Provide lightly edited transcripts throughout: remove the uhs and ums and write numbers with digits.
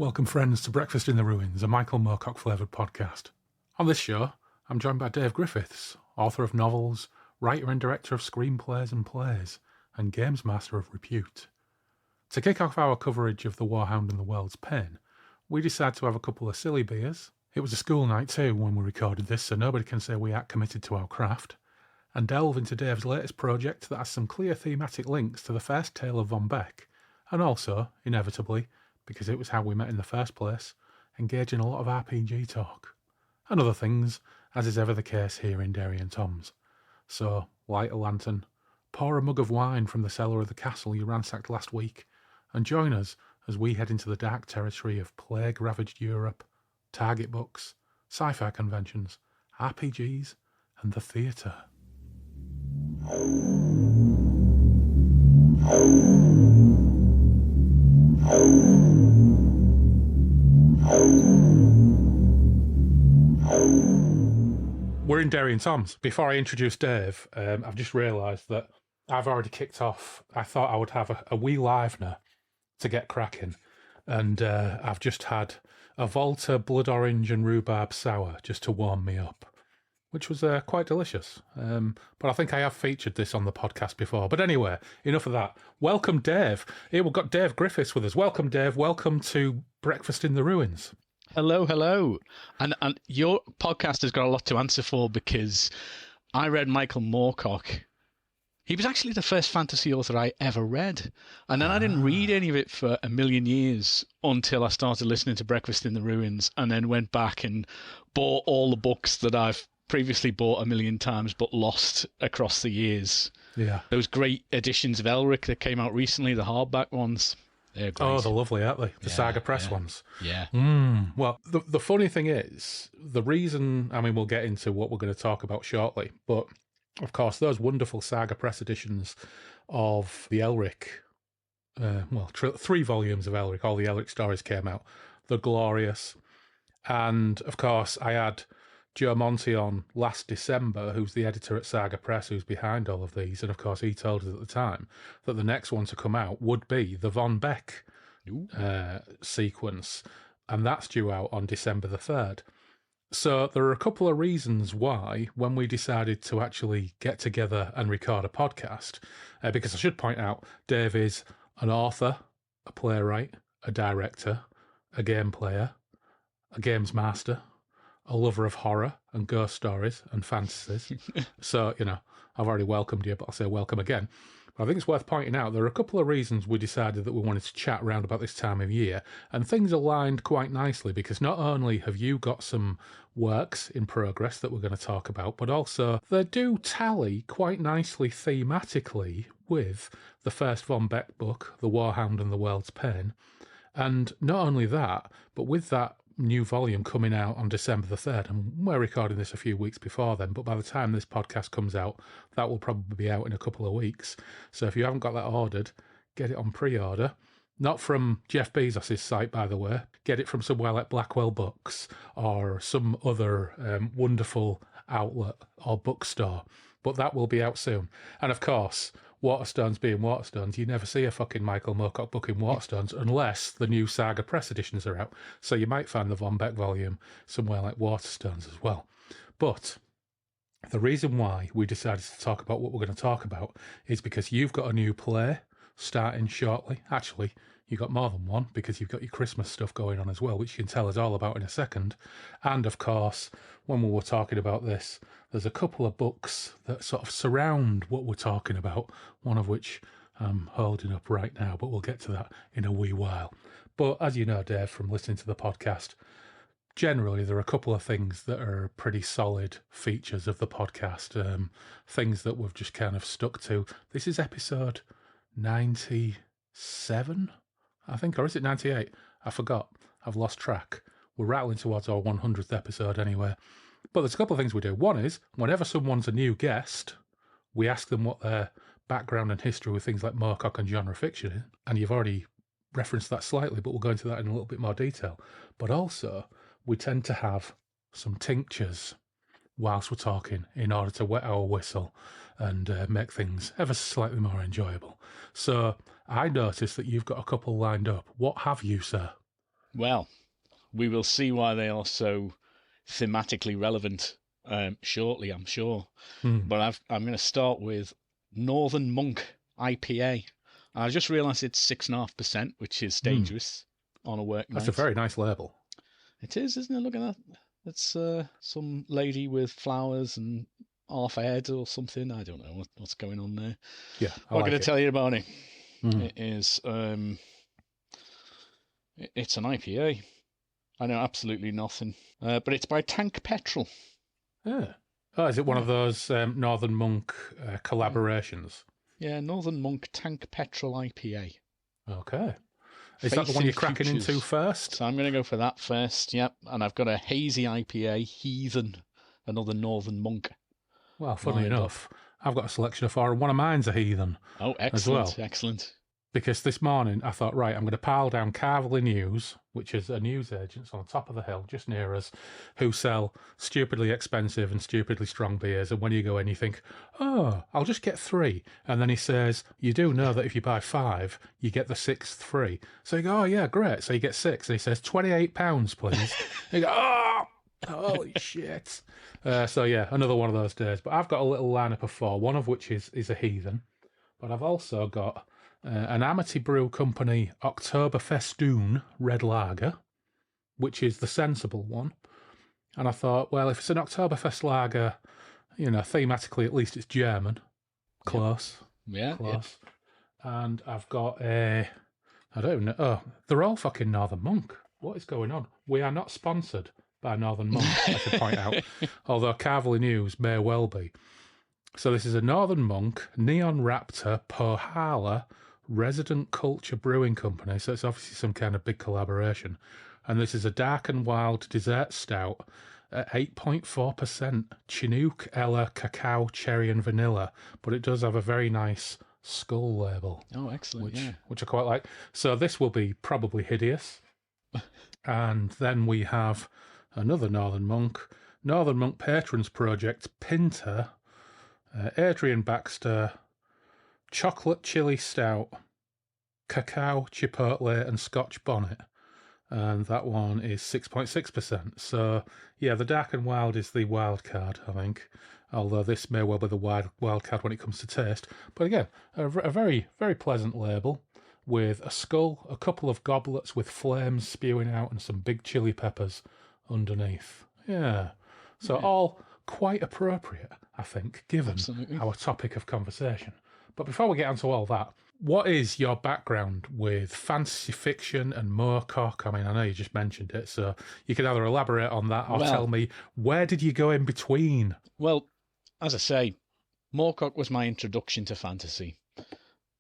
Welcome, friends, to Breakfast in the Ruins, a Michael Moorcock flavoured podcast. On this show, I'm joined by Dave Griffiths, author of novels, writer and director of screenplays and plays, and Games Master of repute. To kick off our coverage of the Warhound and the World's Pen, we decided to have a couple of silly beers. It was a school night too when we recorded this, so nobody can say we aren't committed to our craft, and delve into Dave's latest project that has some clear thematic links to the first tale of Von Beck, and also, inevitably, because it was how we met in the first place, engage in a lot of RPG talk. And other things, as is ever the case here in Derry and Tom's. So, light a lantern, pour a mug of wine from the cellar of the castle you ransacked last week, and join us as we head into the dark territory of plague-ravaged Europe, target books, sci-fi conventions, RPGs, and the theatre. We're in Derry and Tom's. Before I introduce Dave, I've just realised that I've already kicked off. I thought I would have a wee livener to get cracking, and I've just had a Volta blood orange and rhubarb sour just to warm me up, which was quite delicious. But I think I have featured this on the podcast before. But anyway, enough of that. Welcome, Dave. Here we've got Dave Griffiths with us. Welcome, Dave. Welcome to Breakfast in the Ruins. Hello. And your podcast has got a lot to answer for because I read Michael Moorcock. He was actually the first fantasy author I ever read. And then I didn't read any of it for a million years until I started listening to Breakfast in the Ruins, and then went back and bought all the books that I've previously bought a million times but lost across the years. Yeah. Those great editions of Elric that came out recently, the hardback ones. They're great. Oh, they're lovely, aren't they? The Saga Press ones. Yeah. Well, the funny thing is, the reason, I mean, we'll get into what we're going to talk about shortly, but of course, those wonderful Saga Press editions of the Elric, 3 volumes of Elric, all the Elric stories came out. They're glorious. And of course, I had Joe Monti on last December, who's the editor at Saga Press, who's behind all of these. And of course, he told us at the time that the next one to come out would be the Von Beck sequence. And that's due out on December the 3rd. So there are a couple of reasons why, when we decided to actually get together and record a podcast, because I should point out, Dave is an author, a playwright, a director, a game player, a games master, a lover of horror and ghost stories and fantasies. So, I've already welcomed you, but I'll say welcome again. But I think it's worth pointing out there are a couple of reasons we decided that we wanted to chat around about this time of year, and things aligned quite nicely because not only have you got some works in progress that we're going to talk about, but also they do tally quite nicely thematically with the first Von Beck book, The Warhound and the World's Pen. And not only that, but with that new volume coming out on December the 3rd, and we're recording this a few weeks before then, but by the time this podcast comes out, that will probably be out in a couple of weeks. So if you haven't got that ordered, get it on pre-order. Not from Jeff Bezos' site, by the way. Get it from somewhere like Blackwell Books or some other wonderful outlet or bookstore. But that will be out soon. And of course, Waterstones being Waterstones, you never see a fucking Michael Moorcock book in Waterstones unless the new Saga Press editions are out. So you might find the Von Beck volume somewhere like Waterstones as well. But the reason why we decided to talk about what we're going to talk about is because you've got a new play starting shortly. Actually, you've got more than one because you've got your Christmas stuff going on as well, which you can tell us all about in a second. And of course, when we were talking about this, there's a couple of books that sort of surround what we're talking about, one of which I'm holding up right now, but we'll get to that in a wee while. But as you know, Dave, from listening to the podcast, generally there are a couple of things that are pretty solid features of the podcast, things that we've just kind of stuck to. This is episode 97, I think, or is it 98? I forgot. I've lost track. We're rattling towards our 100th episode anyway. But there's a couple of things we do. One is, whenever someone's a new guest, we ask them what their background and history with things like Moorcock and genre fiction is. And you've already referenced that slightly, but we'll go into that in a little bit more detail. But also, we tend to have some tinctures whilst we're talking in order to wet our whistle and make things ever slightly more enjoyable. So I noticed that you've got a couple lined up. What have you, sir? Well, we will see why they are so thematically relevant shortly, I'm sure. But I'm going to start with Northern Monk IPA. I just realised it's 6.5%, which is dangerous on a work night. That's a very nice label. It is, isn't it? Look at that. It's some lady with flowers and half a head or something. I don't know what's going on there. Yeah, I'm going to tell you about it. Mm. It is. It's an IPA. I know absolutely nothing, but it's by Tank Petrol. Yeah. Oh, is it one of those Northern Monk collaborations? Yeah, Northern Monk Tank Petrol IPA. Okay. Is that the one you're cracking into first? So I'm going to go for that first, yep. And I've got a hazy IPA, Heathen, another Northern Monk. Well, funny enough, I've got a selection of four, and one of mine's a Heathen. Oh, excellent, as well. Excellent. Because this morning I thought, right, I'm going to pile down Carverley News, which is a news agent on the top of the hill, just near us, who sell stupidly expensive and stupidly strong beers. And when you go in, you think, oh, I'll just get 3. And then he says, you do know that if you buy 5, you get the 6th free. So you go, oh, yeah, great. So you get 6. And he says, £28, please. You go, oh, holy shit. So, yeah, another one of those days. But I've got a little lineup of 4, one of which is a Heathen. But I've also got an Amity Brew Company Oktoberfestoon Red Lager, which is the sensible one. And I thought, well, if it's an Oktoberfest lager, you know, thematically at least it's German. Close. Yeah. Close. Yeah. And I've got I don't know. Oh, they're all fucking Northern Monk. What is going on? We are not sponsored by Northern Monk, I should point out. Although Carverley News may well be. So this is a Northern Monk, Neon Raptor, Pohala, Resident Culture Brewing Company, so it's obviously some kind of big collaboration. And this is a dark and wild dessert stout at 8.4%, Chinook, Ella, cacao, cherry and vanilla, but it does have a very nice skull label. Oh, excellent, which I quite like. So this will be probably hideous. And then we have another Northern Monk Patrons Project, Pinter, Adrian Baxter, Chocolate Chili Stout, Cacao, Chipotle, and Scotch Bonnet. And that one is 6.6%. So, yeah, the Dark and Wild is the wild card, I think. Although this may well be the wild card when it comes to taste. But again, a very, very pleasant label with a skull, a couple of goblets with flames spewing out, and some big chili peppers underneath. Yeah. So all quite appropriate, I think, given our topic of conversation. But before we get onto all that, what is your background with fantasy fiction and Moorcock? I mean, I know you just mentioned it, so you can either elaborate on that or tell me, where did you go in between? Well, as I say, Moorcock was my introduction to fantasy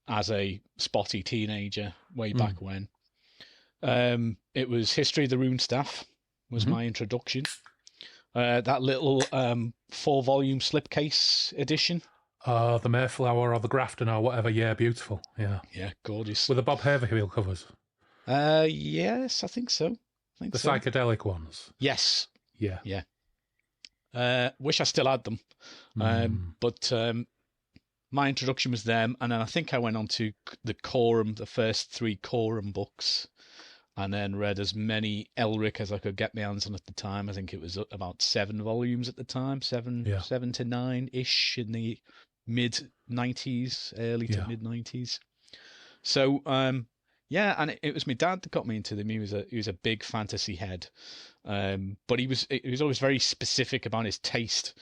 as a spotty teenager way back when. It was History of the Runestaff was my introduction. That little 4-volume slipcase edition. The Mayflower or the Grafton or whatever. Yeah, beautiful. Yeah. Yeah, gorgeous. With the Bob Haverhill covers. Yes, I think so. The psychedelic ones. Yes. Yeah. Yeah. Wish I still had them. But my introduction was them, and then I think I went on to the first 3 Coram books, and then read as many Elric as I could get my hands on at the time. I think it was about 7 volumes at the time, 7 to 9-ish in the mid-90s, early to mid-90s. So, and it was my dad that got me into them. He was a big fantasy head, but he was always very specific about his taste.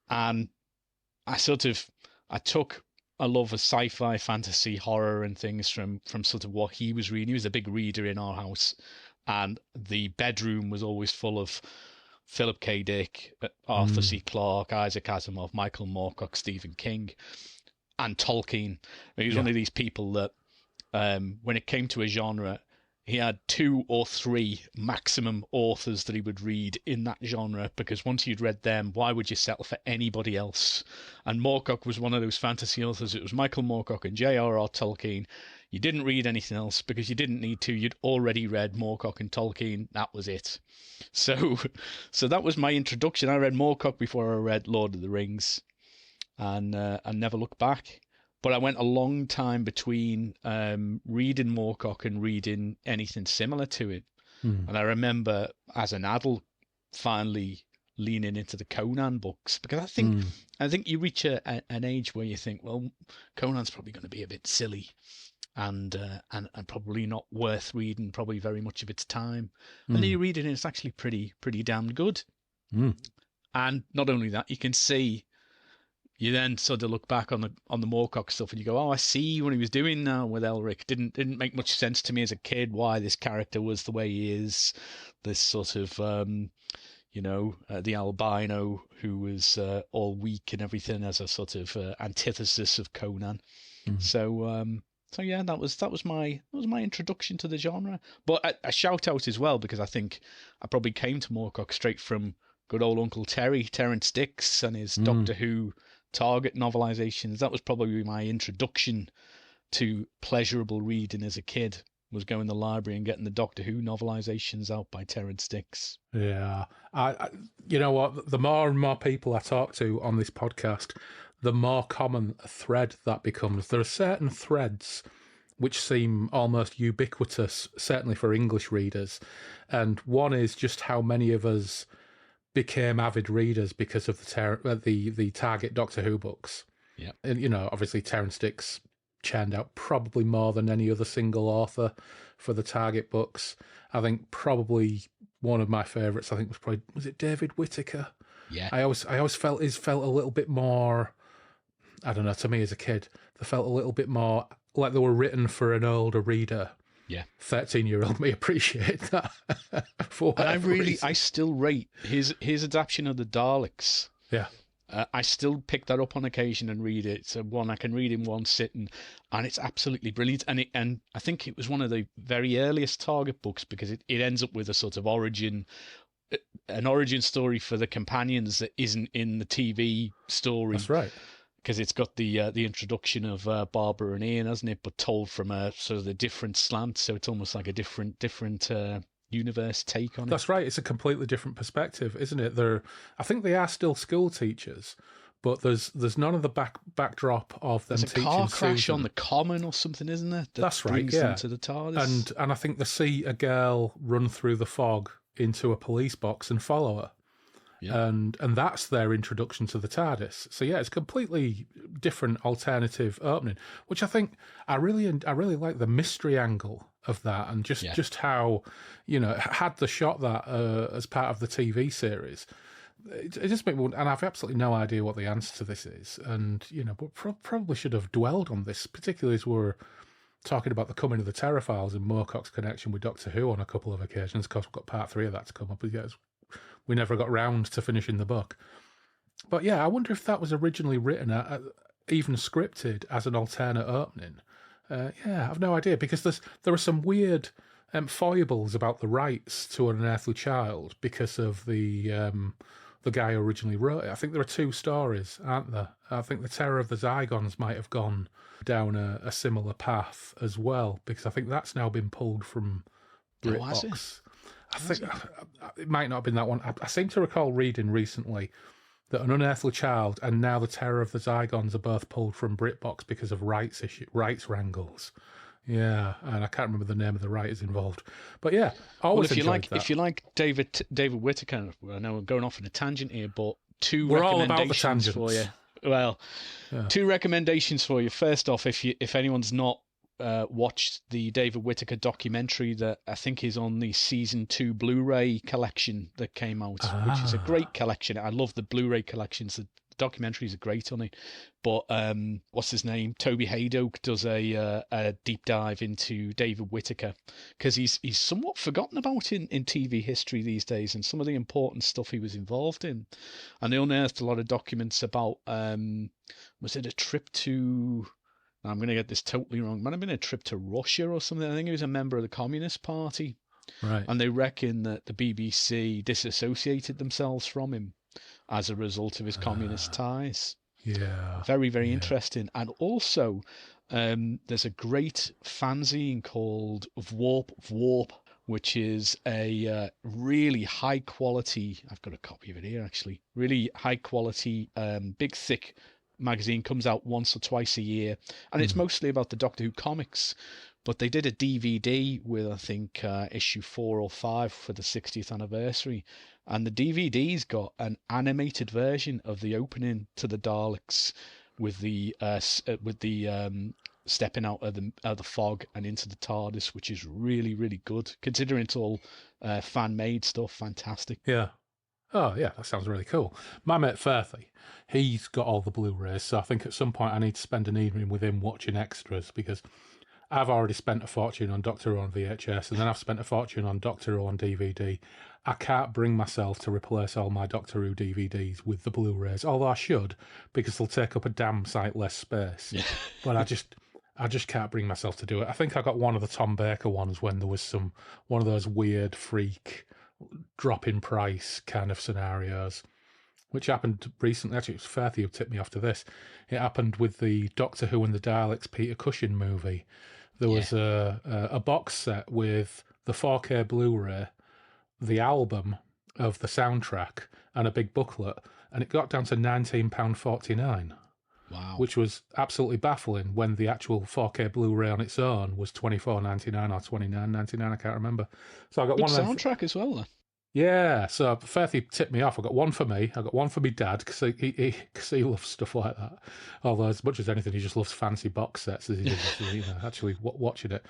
And I took a love of sci-fi, fantasy, horror and things from sort of what he was reading. He was a big reader in our house, and the bedroom was always full of Philip K. Dick, Arthur C. Clarke, Isaac Asimov, Michael Moorcock, Stephen King, and Tolkien. He was one of these people that, when it came to a genre, he had 2 or 3 maximum authors that he would read in that genre, because once you'd read them, why would you settle for anybody else? And Moorcock was one of those fantasy authors. It was Michael Moorcock and J.R.R. Tolkien. You didn't read anything else because you didn't need to. You'd already read Moorcock and Tolkien. That was it. So that was my introduction. I read Moorcock before I read Lord of the Rings, and never looked back. But I went a long time between reading Moorcock and reading anything similar to it. And I remember as an adult finally leaning into the Conan books, because I think you reach an age where you think, well, Conan's probably going to be a bit silly and probably not worth reading, probably very much of its time. And then you read it and it's actually pretty damn good. And not only that, you can see, you then sort of look back on the Moorcock stuff and you go, oh, I see what he was doing now with Elric. Didn't make much sense to me as a kid why this character was the way he is. This sort of, the albino who was all weak and everything, as a sort of antithesis of Conan. So yeah, that was my introduction to the genre. But a shout out as well, because I think I probably came to Moorcock straight from good old Uncle Terence Dicks and his Doctor Who Target novelizations. That was probably my introduction to pleasurable reading as a kid, was going to the library and getting the Doctor Who novelizations out by Terence Dicks. Yeah. I you know what? The more and more people I talk to on this podcast, the more common thread that becomes. There are certain threads which seem almost ubiquitous, certainly for English readers. And one is just how many of us became avid readers because of the Target Doctor Who books. Yeah. And, obviously Terence Dicks churned out probably more than any other single author for the Target books. I think probably one of my favourites, was it David Whittaker? Yeah. I always felt a little bit more, I don't know, to me as a kid, they felt a little bit more like they were written for an older reader. Yeah. 13-year-old me appreciate that. I still rate his adaptation of the Daleks. Yeah. I still pick that up on occasion and read it. So one I can read in one sitting, and it's absolutely brilliant. And I think it was one of the very earliest Target books, because it ends up with a sort of an origin story for the companions that isn't in the TV story. That's right. Because it's got the introduction of Barbara and Ian, hasn't it? But told from a sort of a different slant, so it's almost like a different universe take on it. That's right. It's a completely different perspective, isn't it? I think they are still school teachers, but there's none of the backdrop of them teaching. There's a car crash Susan on the common or something, isn't there? That's right. Brings Yeah. them to the TARDIS. And I think they see a girl run through the fog into a police box and follow her. Yeah. And that's their introduction to the TARDIS. So yeah, it's a completely different alternative opening, which I think I really like the mystery angle of that, and just how, had the shot that as part of the TV series. It just made me, and I've absolutely no idea what the answer to this is, and but probably should have dwelled on this, particularly as we're talking about the coming of the Terror Files and Moorcock's connection with Doctor Who on a couple of occasions. Of course, we've got part 3 of that to come up, but we never got round to finishing the book. But yeah, I wonder if that was originally written, even scripted as an alternate opening. I've no idea, because there are some weird foibles about the rights to An Unearthly Child because of the guy who originally wrote it. I think there are 2 stories, aren't there? I think the Terror of the Zygons might have gone down a similar path as well, because I think that's now been pulled from BritBox. I think it might not have been that one. I seem to recall reading recently that An Unearthly Child and now the Terror of the Zygons are both pulled from BritBox because of rights wrangles. Yeah, and I can't remember the name of the writers involved. But yeah, always enjoyed that. If you like David Whittaker, I know we're going off on a tangent here, but we're all about the tangents for you. Well, 2 recommendations for you. First off, if anyone's not watched the David Whittaker documentary that I think is on the season 2 Blu-ray collection that came out, which is a great collection. I love the Blu-ray collections. The documentaries are great on it. But what's his name? Toby Hadoke does a deep dive into David Whittaker, because he's somewhat forgotten about in TV history these days, and some of the important stuff he was involved in. And they unearthed a lot of documents about was it a trip to, I'm going to get this totally wrong, might have been a trip to Russia or something. I think he was a member of the Communist Party. Right. And they reckon that the BBC disassociated themselves from him as a result of his communist ties. Yeah. Very, very interesting. And also, there's a great fanzine called Warp, which is a really high quality, I've got a copy of it here actually, really high quality, big, thick magazine, comes out once or twice a year, and it's mostly about the Doctor Who comics. But they did a DVD with, I think, issue 4 or 5 for the 60th anniversary, and the DVD's got an animated version of the opening to the Daleks with the stepping out of the fog and into the TARDIS, which is really, really good considering it's all fan-made stuff. Fantastic. Yeah. Oh, yeah, that sounds really cool. My mate Firthy, he's got all the Blu-rays, so I think at some point I need to spend an evening with him watching extras, because I've already spent a fortune on Doctor Who on VHS, and then I've spent a fortune on Doctor Who on DVD. I can't bring myself to replace all my Doctor Who DVDs with the Blu-rays, although I should, because they'll take up a damn sight less space. Yeah. But I just can't bring myself to do it. I think I got one of the Tom Baker ones when there was one of those weird freak drop in price kind of scenarios, which happened recently. Actually, it was Firthy who tipped me off to this. It happened with the Doctor Who and the Daleks Peter Cushing movie. There was a box set with the 4K Blu-ray, the album of the soundtrack, and a big booklet, and it got down to £19.49. Wow. Which was absolutely baffling when the actual 4K Blu-ray on its own was $24.99 or $29.99, I can't remember. So I got good one soundtrack as well, then. Yeah, so Firthy tipped me off. I got one for me. I got one for my dad, because he loves stuff like that. Although as much as anything, he just loves fancy box sets as he does, actually watching it.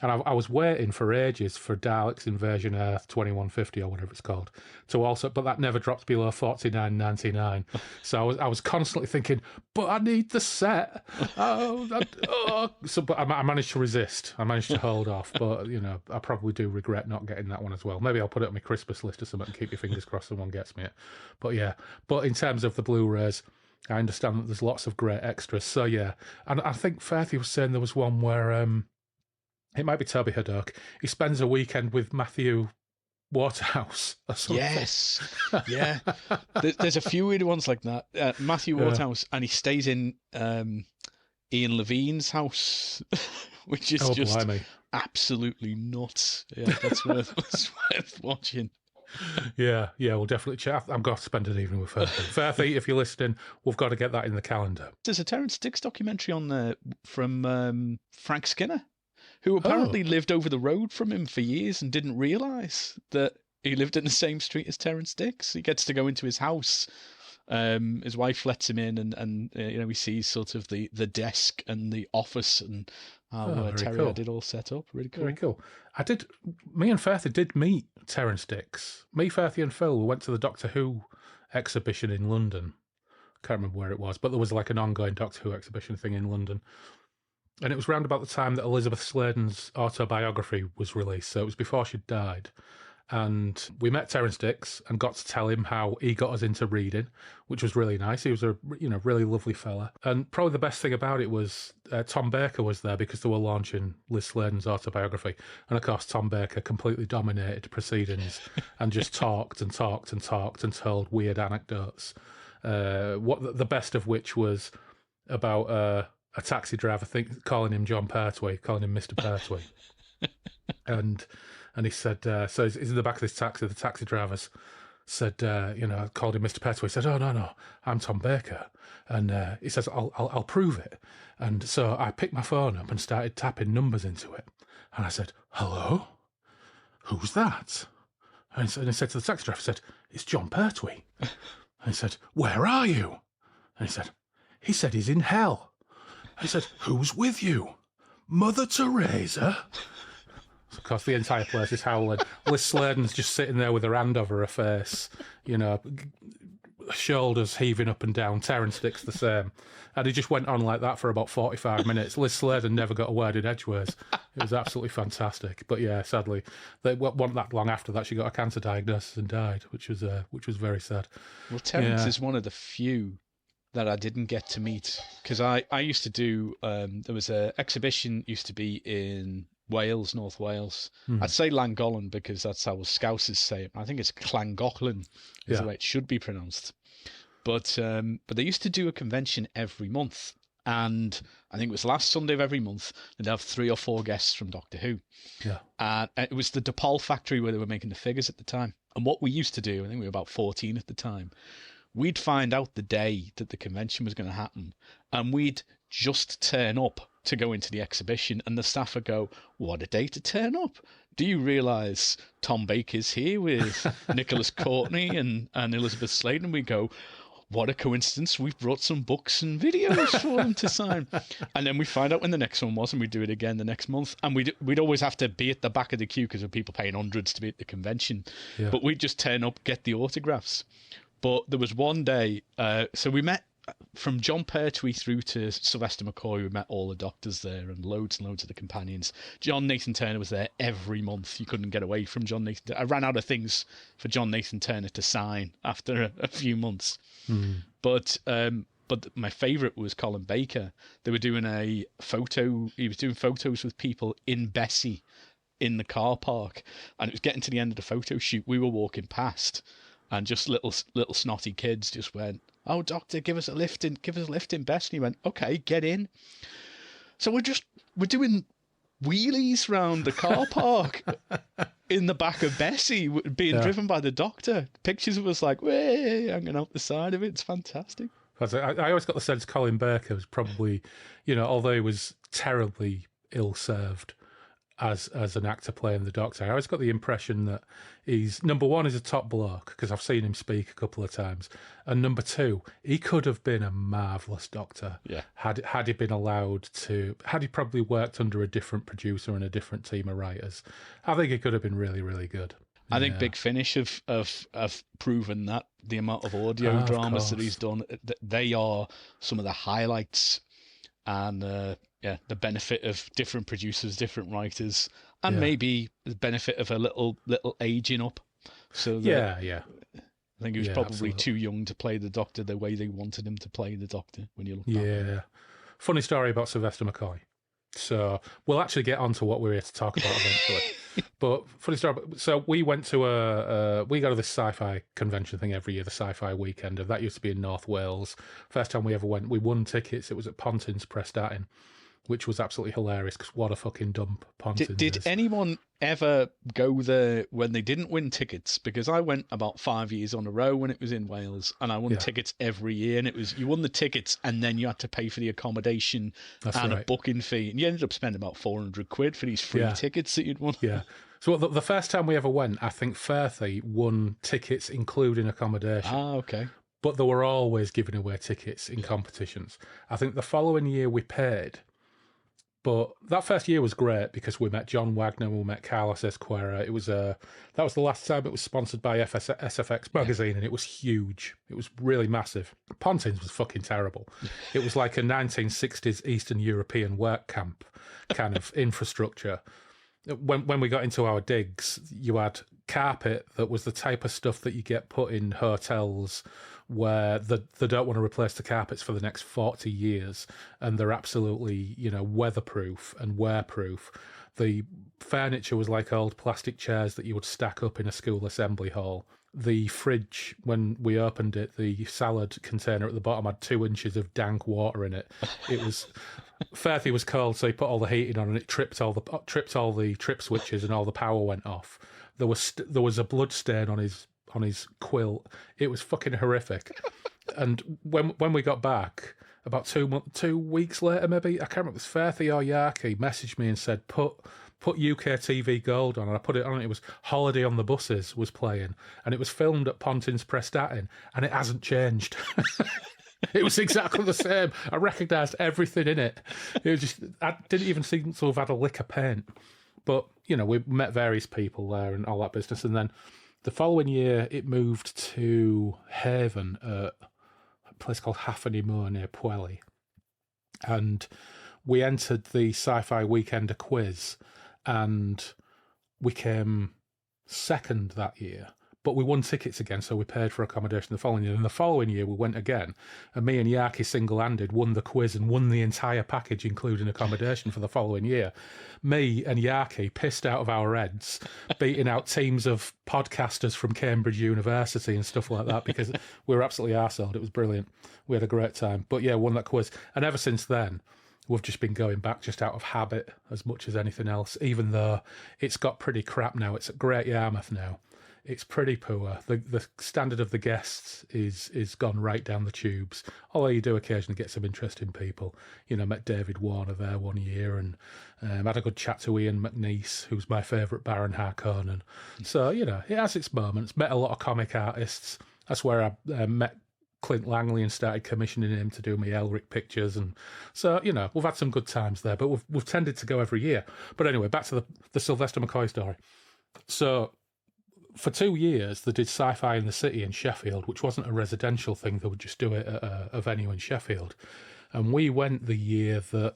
And I was waiting for ages for Daleks Invasion Earth 2150 or whatever it's called to also, but that never dropped below $49.99. So I was constantly thinking, but I need the set. But I managed to resist. I managed to hold off. But I probably do regret not getting that one as well. Maybe I'll put it on my Christmas list or something and keep your fingers crossed someone gets me it. But yeah, but in terms of the Blu-rays, I understand that there's lots of great extras. So yeah, and I think Firthy was saying there was one where it might be Toby Haddock. He spends a weekend with Matthew Waterhouse or something. Yes, yeah. There's a few weird ones like that. Matthew Waterhouse, and he stays in Ian Levine's house, which is just blimey. Absolutely nuts. Yeah, that's worth watching. Yeah, we'll definitely chat. I've got to spend an evening with Firthy. Firthy, if you're listening, we've got to get that in the calendar. There's a Terrance Dicks documentary on there from Frank Skinner, who apparently lived over the road from him for years and didn't realise that he lived in the same street as Terrance Dicks. He gets to go into his house. His wife lets him in, and he sees sort of the desk and the office and how Terry had it all set up. Really cool. Very cool. Me and Firthy did meet Terrance Dicks. Me, Firthy and Phil went to the Doctor Who exhibition in London. Can't remember where it was, but there was like an ongoing Doctor Who exhibition thing in London. And it was round about the time that Elizabeth Sladen's autobiography was released, so it was before she'd died. And we met Terrance Dicks and got to tell him how he got us into reading, which was really nice. He was a really lovely fella. And probably the best thing about it was Tom Baker was there because they were launching Liz Sladen's autobiography. And of course, Tom Baker completely dominated proceedings and just talked and talked and talked and told weird anecdotes. The best of which was about a taxi driver calling him John Pertwee, calling him Mr. Pertwee. And he said, so he's in the back of this taxi, the taxi drivers said, called him Mr. Pertwee. He said, oh, no, I'm Tom Baker. And he says, I'll prove it. And so I picked my phone up and started tapping numbers into it. And I said, hello? Who's that? And he said to the taxi driver, he said, it's John Pertwee. And he said, where are you? And he said he's in hell. He said, who's with you? Mother Teresa? Of course, the entire place is howling. Liz Sladen's just sitting there with her hand over her face, shoulders heaving up and down. Terrance Dicks the same. And he just went on like that for about 45 minutes. Liz Sladen never got a word in edgeways. It was absolutely fantastic. But yeah, sadly, it wasn't that long after that she got a cancer diagnosis and died, which was very sad. Well, Terrance is one of the few that I didn't get to meet, because I used to do, there was an exhibition used to be in Wales, North Wales. I'd say Llangollen because that's how Scousers say it. I think it's Llangollen is the way it should be pronounced. But they used to do a convention every month, and I think it was last Sunday of every month. They'd have 3 or 4 guests from Doctor Who. Yeah, and it was the DePaul factory where they were making the figures at the time. And what we used to do, I think we were about 14 at the time, we'd find out the day that the convention was going to happen, and we'd just turn up to go into the exhibition, and the staff would go, "What a day to turn up. Do you realise Tom Baker's here with Nicholas Courtney and Elizabeth Sladen?" We go, "What a coincidence, we've brought some books and videos for them to sign." And then we find out when the next one was, and we do it again the next month. And we'd always have to be at the back of the queue because of people paying hundreds to be at the convention. Yeah. But we'd just turn up, get the autographs. But there was one day, so we met from John Pertwee through to Sylvester McCoy. We met all the doctors there and loads of the companions. John Nathan Turner was there every month. You couldn't get away from John Nathan. I ran out of things for John Nathan Turner to sign after a few months. But my favourite was Colin Baker. They were doing a photo. He was doing photos with people in Bessie in the car park, and it was getting to the end of the photo shoot. We were walking past, and just little snotty kids just went, "Oh, doctor, give us a lift in Bessie." And he went, "Okay, get in." So we're doing wheelies round the car park in the back of Bessie, being driven by the doctor. Pictures of us like, way hanging out the side of it. It's fantastic. I always got the sense Colin Baker was probably, although he was terribly ill-served as an actor playing the Doctor, I always got the impression that he's, number one, he's a top bloke, because I've seen him speak a couple of times, and number two, he could have been a marvellous Doctor had he been allowed to, had he probably worked under a different producer and a different team of writers. I think he could have been really, really good. I think Big Finish have proven that the amount of audio dramas that he's done, they are some of the highlights, and the benefit of different producers, different writers, and maybe the benefit of a little aging up. So I think he was probably too young to play the Doctor the way they wanted him to play the Doctor. When you look back. Yeah, funny story about Sylvester McCoy. So we'll actually get on to what we're here to talk about eventually. But funny story. So we went to we go to this sci-fi convention thing every year, the Sci-Fi Weekend. That used to be in North Wales. First time we ever went, we won tickets. It was at Pontins Prestatyn, which was absolutely hilarious because what a fucking dump Pontins Did is. anyone ever go there when they didn't win tickets? Because I went about 5 years on a row when it was in Wales, and I won tickets every year. And it was, you won the tickets and then you had to pay for the accommodation a booking fee. And you ended up spending about 400 quid for these free tickets that you'd won. Yeah. So the first time we ever went, I think Firthy won tickets including accommodation. Ah, okay. But they were always giving away tickets in competitions. I think the following year we paid. But that first year was great because we met John Wagner, we met Carlos Esquerra. It was that was the last time it was sponsored by SFX magazine, and it was huge. It was really massive. Pontins was fucking terrible. It was like a 1960s Eastern European work camp kind of infrastructure. When we got into our digs, you had carpet that was the type of stuff that you get put in hotels where they don't want to replace the carpets for the next 40 years, and they're absolutely, weatherproof and wearproof. The furniture was like old plastic chairs that you would stack up in a school assembly hall. The fridge, when we opened it, the salad container at the bottom had 2 inches of dank water in it. It was... Firthy was cold, so he put all the heating on, and it tripped all the trip switches, and all the power went off. There was a blood stain on his quilt. It was fucking horrific. And when we got back, about 2 weeks later, maybe, I can't remember, it was Firthy or Yarky, messaged me and said, put UK TV Gold on, and I put it on. It was Holiday on the Buses was playing, and it was filmed at Pontins Prestatyn, and it hasn't changed. It was exactly the same. I recognised everything in it. It was just, I didn't even seem to have had a lick of paint. But, we met various people there and all that business. And then the following year, it moved to Haven, a place called Haffany Moor near Pwlley. And we entered the Sci-Fi Weekender quiz, and we came second that year. But we won tickets again, so we paid for accommodation the following year. And the following year, we went again, and me and Yarky single-handed won the quiz and won the entire package, including accommodation, for the following year. Me and Yarky, pissed out of our heads, beating out teams of podcasters from Cambridge University and stuff like that, because we were absolutely arseholed. It was brilliant. We had a great time. But yeah, won that quiz. And ever since then, we've just been going back just out of habit as much as anything else, even though it's got pretty crap now. It's at Great Yarmouth now. it's pretty poor. The standard of the guests is gone right down the tubes. Although you do occasionally get some interesting people. Met David Warner there one year, and had a good chat to Ian McNeice, who's my favourite Baron Harkonnen. So, it has its moments. Met a lot of comic artists. That's where I met Clint Langley and started commissioning him to do my Elric pictures. And so, we've had some good times there, but we've tended to go every year. But anyway, back to the Sylvester McCoy story. So for 2 years, they did Sci-Fi in the City in Sheffield, which wasn't a residential thing. They would just do it at a venue in Sheffield. And we went the year that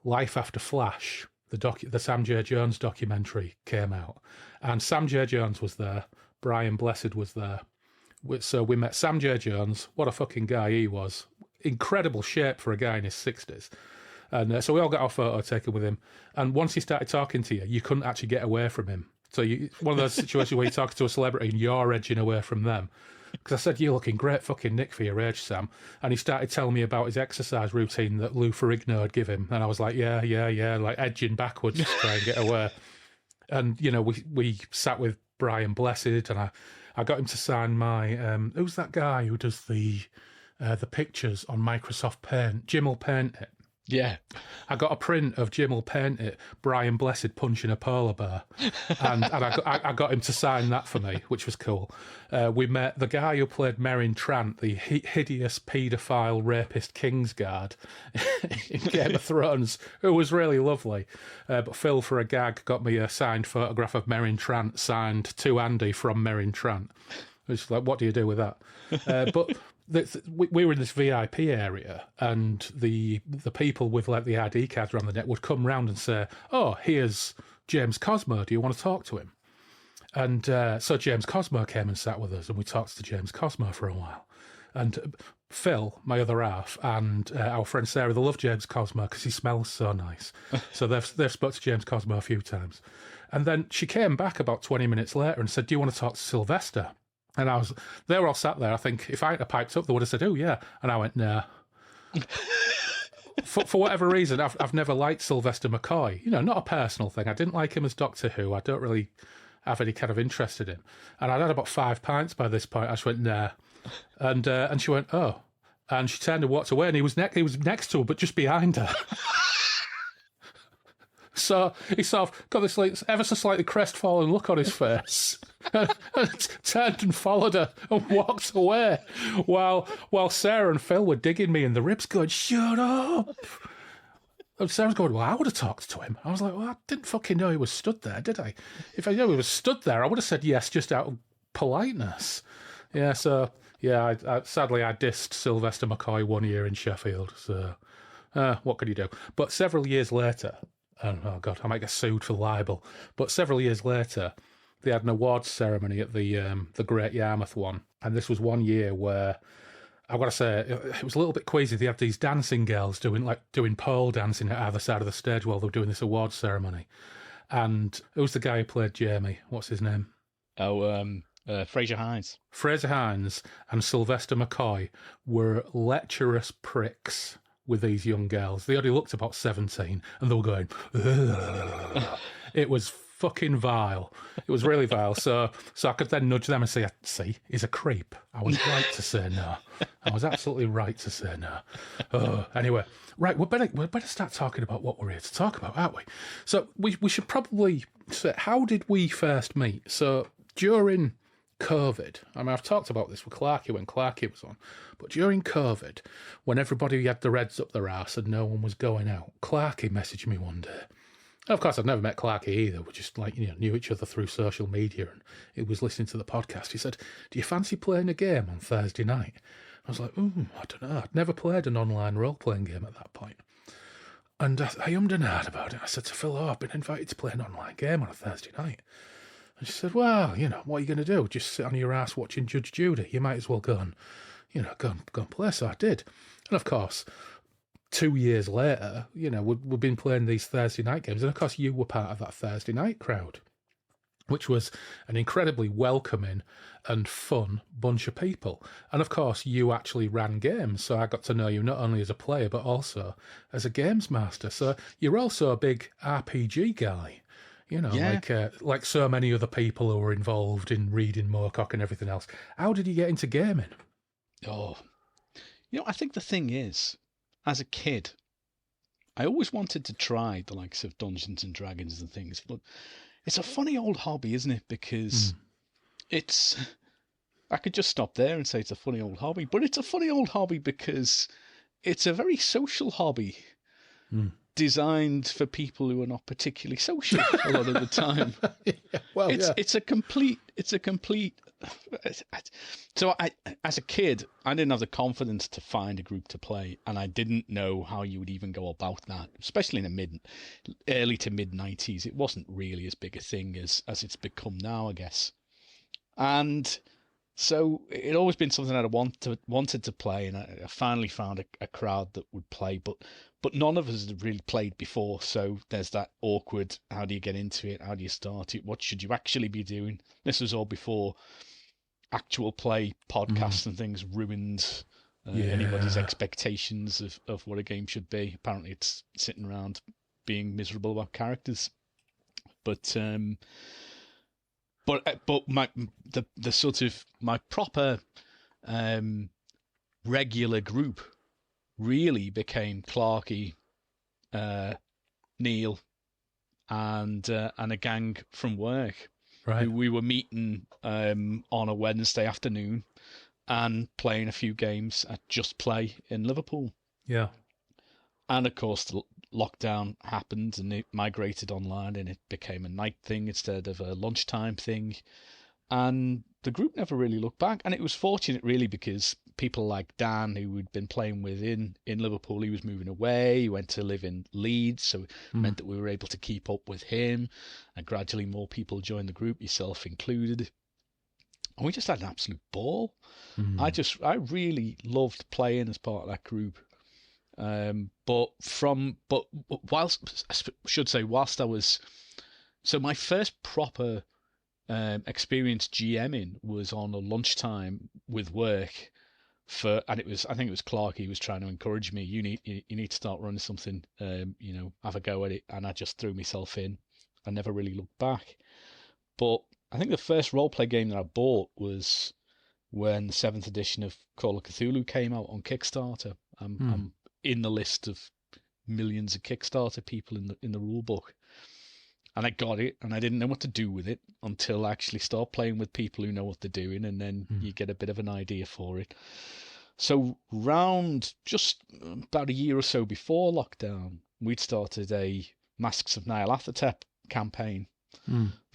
Life After Flash, the Sam J. Jones documentary, came out. And Sam J. Jones was there. Brian Blessed was there. So we met Sam J. Jones. What a fucking guy he was. Incredible shape for a guy in his 60s. And so we all got our photo taken with him. And once he started talking to you, you couldn't actually get away from him. So one of those situations where you're talking to a celebrity and you're edging away from them. Because I said, you're looking great fucking Nick for your age, Sam. And he started telling me about his exercise routine that Lou Ferrigno had given him. And I was like, yeah, like edging backwards to try and get away. And, we sat with Brian Blessed, and I got him to sign my... who's that guy who does the pictures on Microsoft Paint? Jim will paint it. Yeah. I got a print of Jim will paint it, Brian Blessed punching a polar bear. And I got him to sign that for me, which was cool. We met the guy who played Meryn Trant, the hideous paedophile rapist Kingsguard in Game of Thrones, who was really lovely. But Phil, for a gag, got me a signed photograph of Meryn Trant, signed to Andy from Meryn Trant. It's like, what do you do with that? But we were in this VIP area, and the people with like the ID cards around the net would come round and say, "Oh, here's James Cosmo. Do you want to talk to him?" And so James Cosmo came and sat with us, and we talked to James Cosmo for a while. And Phil, my other half, and our friend Sarah, they love James Cosmo because he smells so nice. So they've spoke to James Cosmo a few times. And then she came back about 20 minutes later and said, "Do you want to talk to Sylvester?" And they were all sat there. I think if I had piped up, they would have said, "Oh, yeah." And I went, "No." For whatever reason, I've never liked Sylvester McCoy. Not a personal thing. I didn't like him as Doctor Who. I don't really have any kind of interest in him. And I'd had about 5 pints by this point. I just went, "Nah." And she went, "Oh." And she turned and walked away, and he was next to her, but just behind her. So he sort of got this like ever so slightly crestfallen look on his face, and turned and followed her and walked away, while Sarah and Phil were digging me in the ribs, going, "Shut up!" And Sarah's going, "Well, I would have talked to him." I was like, "Well, I didn't fucking know he was stood there, did I? If I knew he was stood there, I would have said yes, just out of politeness." Yeah. So yeah, sadly I dissed Sylvester McCoy 1 year in Sheffield. So what could you do? But several years later. And, oh God, I might get sued for libel. But several years later, they had an awards ceremony at the Great Yarmouth one. And this was 1 year where, I've got to say, it was a little bit queasy. They had these dancing girls doing pole dancing at either side of the stage while they were doing this awards ceremony. And who's the guy who played Jamie? What's his name? Fraser Hines. Fraser Hines and Sylvester McCoy were lecherous pricks with these young girls. They only looked about 17, and they were going, "Ugh." It was fucking vile. It was really vile. So I could then nudge them and say, "See, he's a creep. I was right to say no. I was absolutely right to say no." Oh, anyway, right, we better start talking about what we're here to talk about, aren't we? So we should probably say, how did we first meet? So during COVID, I mean, I've talked about this with Clarky when Clarky was on, but during COVID, when everybody had their heads up their arse and no one was going out, Clarky messaged me one day. And of course, I'd never met Clarky either. We just knew each other through social media, and he was listening to the podcast. He said, "Do you fancy playing a game on Thursday night?" I was like, I don't know. I'd never played an online role-playing game at that point. And I ummed and ahed about it. I said to Phil, "I've been invited to play an online game on a Thursday night." And she said, "Well, what are you going to do? Just sit on your ass watching Judge Judy? You might as well go and play." So I did. And of course, 2 years later, we've been playing these Thursday night games. And of course, you were part of that Thursday night crowd, which was an incredibly welcoming and fun bunch of people. And of course, you actually ran games. So I got to know you not only as a player, but also as a games master. So you're also a big RPG guy. You know, Yeah. like so many other people who were involved in reading Moorcock and everything else. How did you get into gaming? Oh, I think the thing is, as a kid, I always wanted to try the likes of Dungeons and Dragons and things, but it's a funny old hobby, isn't it? Because I could just stop there and say it's a funny old hobby, but it's a funny old hobby because it's a very social hobby designed for people who are not particularly social a lot of the time. It's a complete. So as a kid, I didn't have the confidence to find a group to play, and I didn't know how you would even go about that, especially in the early to mid 90s. It wasn't really as big a thing as it's become now, I guess. And so it always been something that I wanted to play, and I finally found a crowd that would play, but none of us had really played before. So there's that awkward, how do you get into it? How do you start it? What should you actually be doing? This was all before actual play podcasts and things ruined anybody's expectations of what a game should be. Apparently it's sitting around being miserable about characters. But the sort of my proper regular group really became Clarky, Neil, and a gang from work. Right. Who we were meeting on a Wednesday afternoon and playing a few games at Just Play in Liverpool. Yeah. And of course, the lockdown happened and it migrated online and it became a night thing instead of a lunchtime thing. And the group never really looked back. And it was fortunate, really, because people like Dan, who we'd been playing with in Liverpool, he was moving away. He went to live in Leeds, so it meant that we were able to keep up with him. And gradually more people joined the group, yourself included. And we just had an absolute ball. I really loved playing as part of that group. Whilst I was... So my first proper experience GMing was on a lunchtime with work I think it was Clark. He was trying to encourage me. You need to start running something. Have a go at it. And I just threw myself in. I never really looked back. But I think the first roleplay game that I bought was when the 7th edition of Call of Cthulhu came out on Kickstarter. I'm in the list of millions of Kickstarter people in the rule book. And I got it, and I didn't know what to do with it until I actually start playing with people who know what they're doing, and then you get a bit of an idea for it. So round just about a year or so before lockdown, we'd started a Masks of Nyarlathotep campaign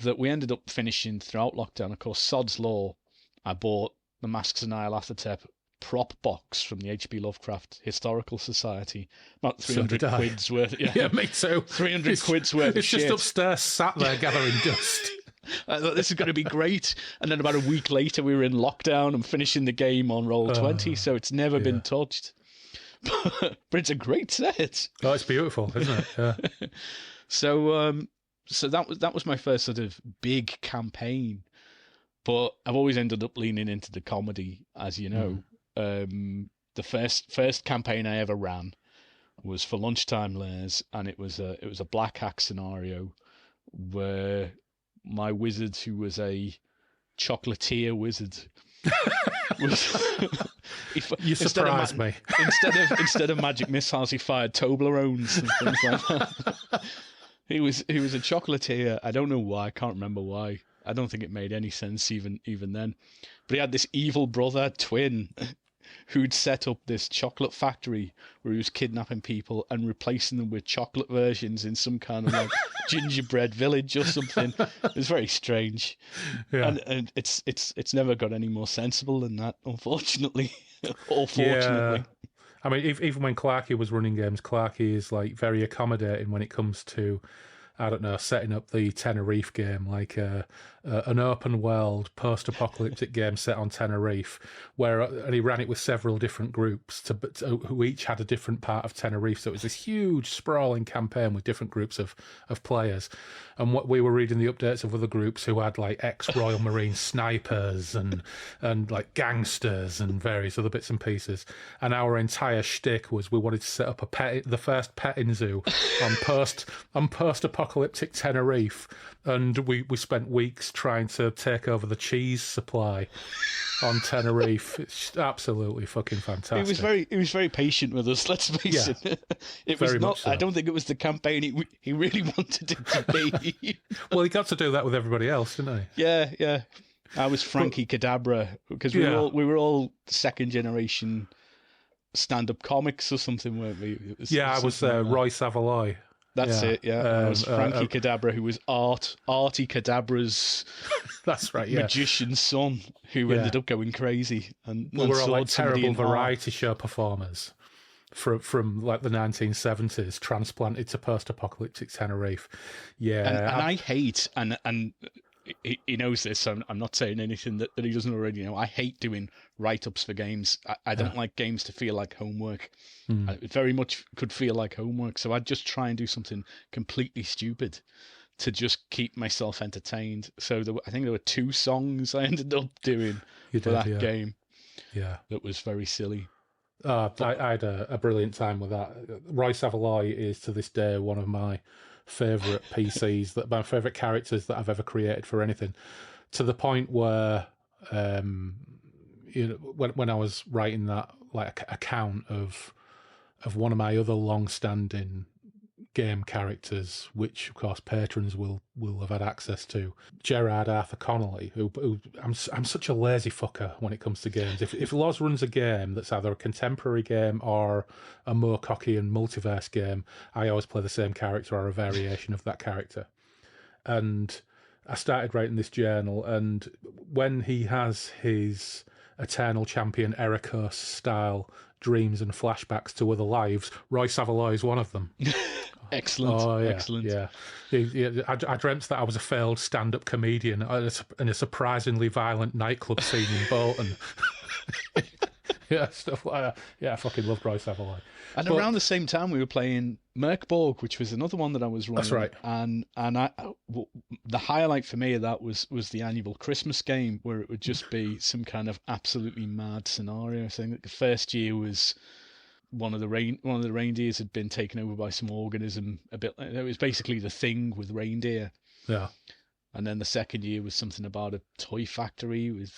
that we ended up finishing throughout lockdown. Of course, Sod's Law, I bought the Masks of Nyarlathotep prop box from the H.P. Lovecraft Historical Society, about 300 quid's worth. Yeah, me too. 300 quid's worth. It's just upstairs, sat there gathering dust. I thought this is going to be great, and then about a week later, we were in lockdown and finishing the game on Roll20, so it's never been touched. But it's a great set. Oh, it's beautiful, isn't it? Yeah. So that was my first sort of big campaign, but I've always ended up leaning into the comedy, as you know. The first campaign I ever ran was for Lunchtime Lairs, and it was a Black Hack scenario where my wizard, who was a chocolatier wizard, you surprised me. Instead of magic missiles, he fired Toblerones and things like that. He was a chocolatier. I don't know why. I can't remember why. I don't think it made any sense even then. But he had this evil brother twin who'd set up this chocolate factory where he was kidnapping people and replacing them with chocolate versions in some kind of like gingerbread village or something. It was very strange. Yeah. And it's never got any more sensible than that, unfortunately. Or fortunately. Yeah. I mean, even when Clarky was running games, Clarky is like very accommodating when it comes to, I don't know, setting up the Tenerife game, like an open world post-apocalyptic game set on Tenerife, and he ran it with several different groups who each had a different part of Tenerife. So it was this huge sprawling campaign with different groups of players. And what we were reading the updates of other groups who had like ex-Royal Marine snipers and like gangsters and various other bits and pieces. And our entire shtick was we wanted to set up the first petting zoo on post-apocalyptic post-apocalyptic Tenerife, and we spent weeks trying to take over the cheese supply on Tenerife. It's absolutely fucking fantastic. He was very patient with us. Let's face it. It was not. So. I don't think it was the campaign he really wanted it to be. Well, he got to do that with everybody else, didn't he? Yeah. I was Frankie Cadabra because we were all second generation stand-up comics or something, weren't we? I was Roy Savoy. That's it. Yeah, I was Frankie Cadabra, who was Artie Cadabra's. That's right. Yeah, magician's son, who ended up going crazy and we were all like terrible variety show performers from like the 1970s, transplanted to post-apocalyptic Tenerife. Yeah, and I hate and. He knows this, so I'm not saying anything that he doesn't already know. I hate doing write-ups for games. I don't like games to feel like homework. It very much could feel like homework, so I'd just try and do something completely stupid to just keep myself entertained. So I think there were 2 songs I ended up doing for that game. Yeah. That was very silly. I had a brilliant time with that. Roy Savoy is, to this day, one of my favourite PCs, my favourite characters that I've ever created for anything, to the point where when I was writing that like account of one of my other long-standing game characters, which of course patrons will have had access to, Gerard Arthur Connolly, who I'm such a lazy fucker when it comes to games. If Loz runs a game that's either a contemporary game or a Moorcockian multiverse game, I always play the same character or a variation of that character. And I started writing this journal, and when he has his Eternal Champion Ericos style dreams and flashbacks to other lives, Roy Savoy is one of them. Excellent. Oh, yeah, excellent. Yeah. I dreamt that I was a failed stand-up comedian in a surprisingly violent nightclub scene in Bolton. Stuff like that. Yeah, I fucking love Roy Savoy. And around the same time, we were playing Merkborg, which was another one that I was running. That's right. And the highlight for me of that was the annual Christmas game, where it would just be some kind of absolutely mad scenario. So I think the first year was one of the reindeers had been taken over by some organism. It was basically The Thing with reindeer. Yeah. And then the second year was something about a toy factory with.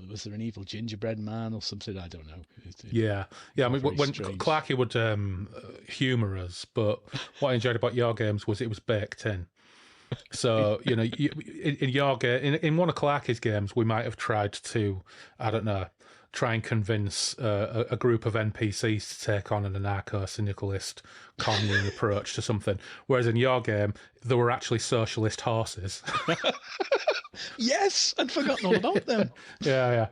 Was there an evil gingerbread man or something? I don't know. Yeah. I mean, when Clarky would humour us, but what I enjoyed about your games was it was baked in. So in your game, in one of Clarky's games, we might have tried to, I don't know, try and convince a group of NPCs to take on an anarcho-syndicalist commune approach to something. Whereas in your game, there were actually socialist horses. Yes, I'd forgotten all about them. Yeah.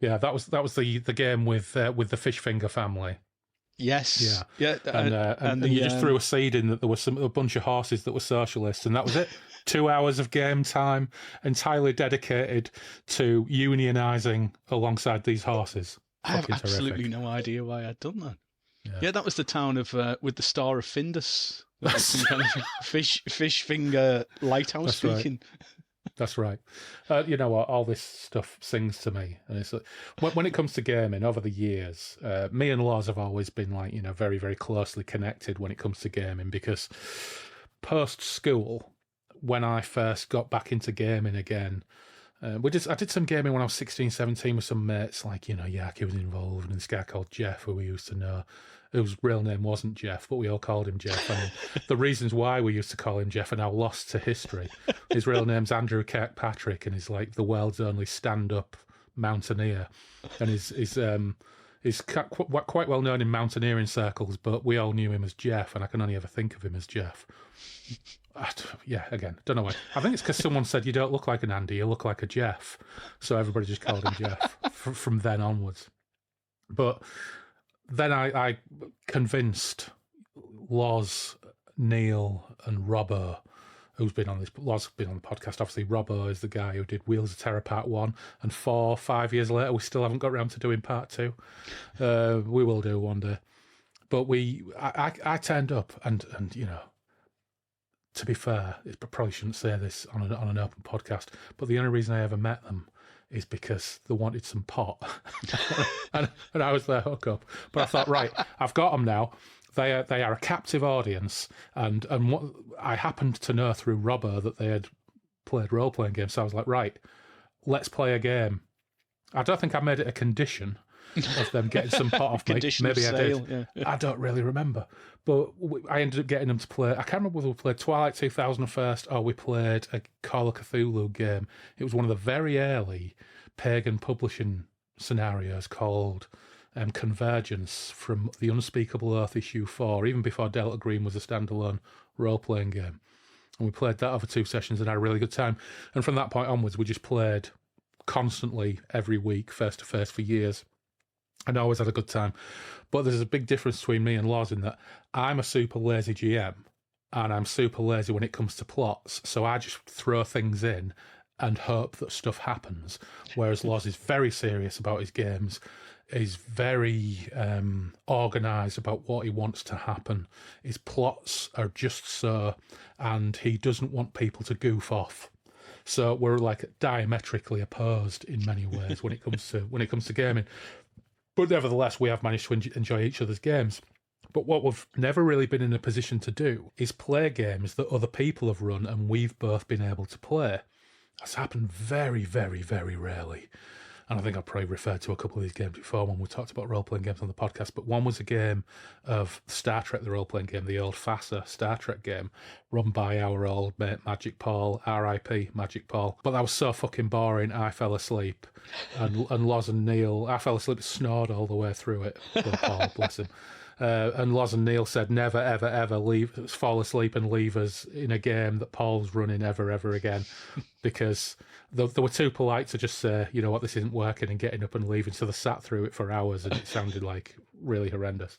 That was the game with the fish finger family. Yes. Yeah. And you just threw a seed in that there was a bunch of horses that were socialists, and that was it. 2 hours of game time entirely dedicated to unionising alongside these horses. I have absolutely no idea why I'd done that. Yeah, that was the town of with the Star of Findus. Some kind of fish finger lighthouse speaking. Right. That's right. You know what? All this stuff sings to me, and it's when it comes to gaming over the years. Me and Loz have always been like very, very closely connected when it comes to gaming, because post school, when I first got back into gaming again, I did some gaming when I was 16, 17 with some mates. Like Yaki was involved, and this guy called Jeff, who we used to know, whose real name wasn't Jeff, but we all called him Jeff. And the reasons why we used to call him Jeff are now lost to history. His real name's Andrew Kirkpatrick, and he's like the world's only stand-up mountaineer. And he's quite well known in mountaineering circles, but we all knew him as Jeff, and I can only ever think of him as Jeff. Again, don't know why. I think it's because someone said, you don't look like an Andy, you look like a Jeff. So everybody just called him Jeff from then onwards. But then I convinced Loz, Neil, and Robbo, who's been on this. Loz has been on the podcast, obviously. Robbo is the guy who did Wheels of Terror Part 1, and 5 years later, we still haven't got around to doing Part 2. We will do one day. But I turned up, and to be fair, I probably shouldn't say this on an open podcast, but the only reason I ever met them is because they wanted some pot. and I was their hookup. But I thought, right, I've got them now. they are a captive audience, and what I happened to know through Robbo that they had played role-playing games, so I was like, right, let's play a game. I don't think I made it a condition of them getting some pot off me. Maybe I did. Yeah. I don't really remember. But I ended up getting them to play. I can't remember whether we played Twilight 2000 first or we played a Call of Cthulhu game. It was one of the very early pagan publishing scenarios called Convergence from the Unspeakable Earth issue 4, even before Delta Green was a standalone role-playing game. And we played that over 2 sessions and had a really good time. And from that point onwards, we just played constantly every week, face-to-face for years. And I always had a good time. But there's a big difference between me and Loz in that I'm a super lazy GM and I'm super lazy when it comes to plots. So I just throw things in and hope that stuff happens. Whereas Loz is very serious about his games, is very organised about what he wants to happen. His plots are just so, and he doesn't want people to goof off. So we're like diametrically opposed in many ways when it comes to gaming. But nevertheless, we have managed to enjoy each other's games. But what we've never really been in a position to do is play games that other people have run and we've both been able to play. That's happened very, very, very rarely. And I think I've probably referred to a couple of these games before when we talked about role-playing games on the podcast, but one was a game of Star Trek, the role-playing game, the old FASA Star Trek game, run by our old mate Magic Paul, R.I.P. Magic Paul. But that was so fucking boring, I fell asleep. And Loz and Neil, I fell asleep, snored all the way through it. Poor Paul, bless him. And Loz and Neil said, never, ever, ever fall asleep and leave us in a game that Paul's running ever, ever again. Because they were too polite to just say, you know what, this isn't working, and getting up and leaving. So they sat through it for hours and it sounded like really horrendous.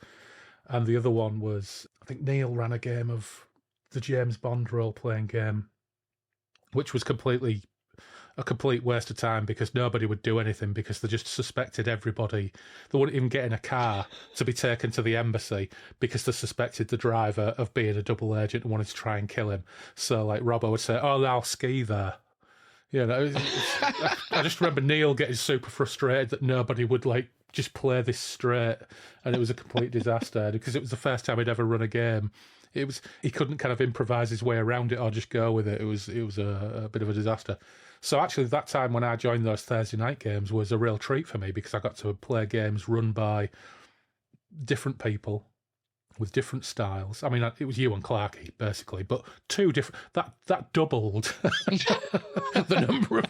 And the other one was, I think Neil ran a game of the James Bond role-playing game, which was a complete waste of time because nobody would do anything because they just suspected everybody. They wouldn't even get in a car to be taken to the embassy because they suspected the driver of being a double agent and wanted to try and kill him. So like Robbo would say, oh, I'll ski there. You know, I just remember Neil getting super frustrated that nobody would like just play this straight, and it was a complete disaster because it was the first time he'd ever run a game. He couldn't kind of improvise his way around it or just go with it. It was a bit of a disaster. So actually that time when I joined those Thursday night games was a real treat for me because I got to play games run by different people with different styles. I mean, it was you and Clarky, basically, but two different... That doubled the number of...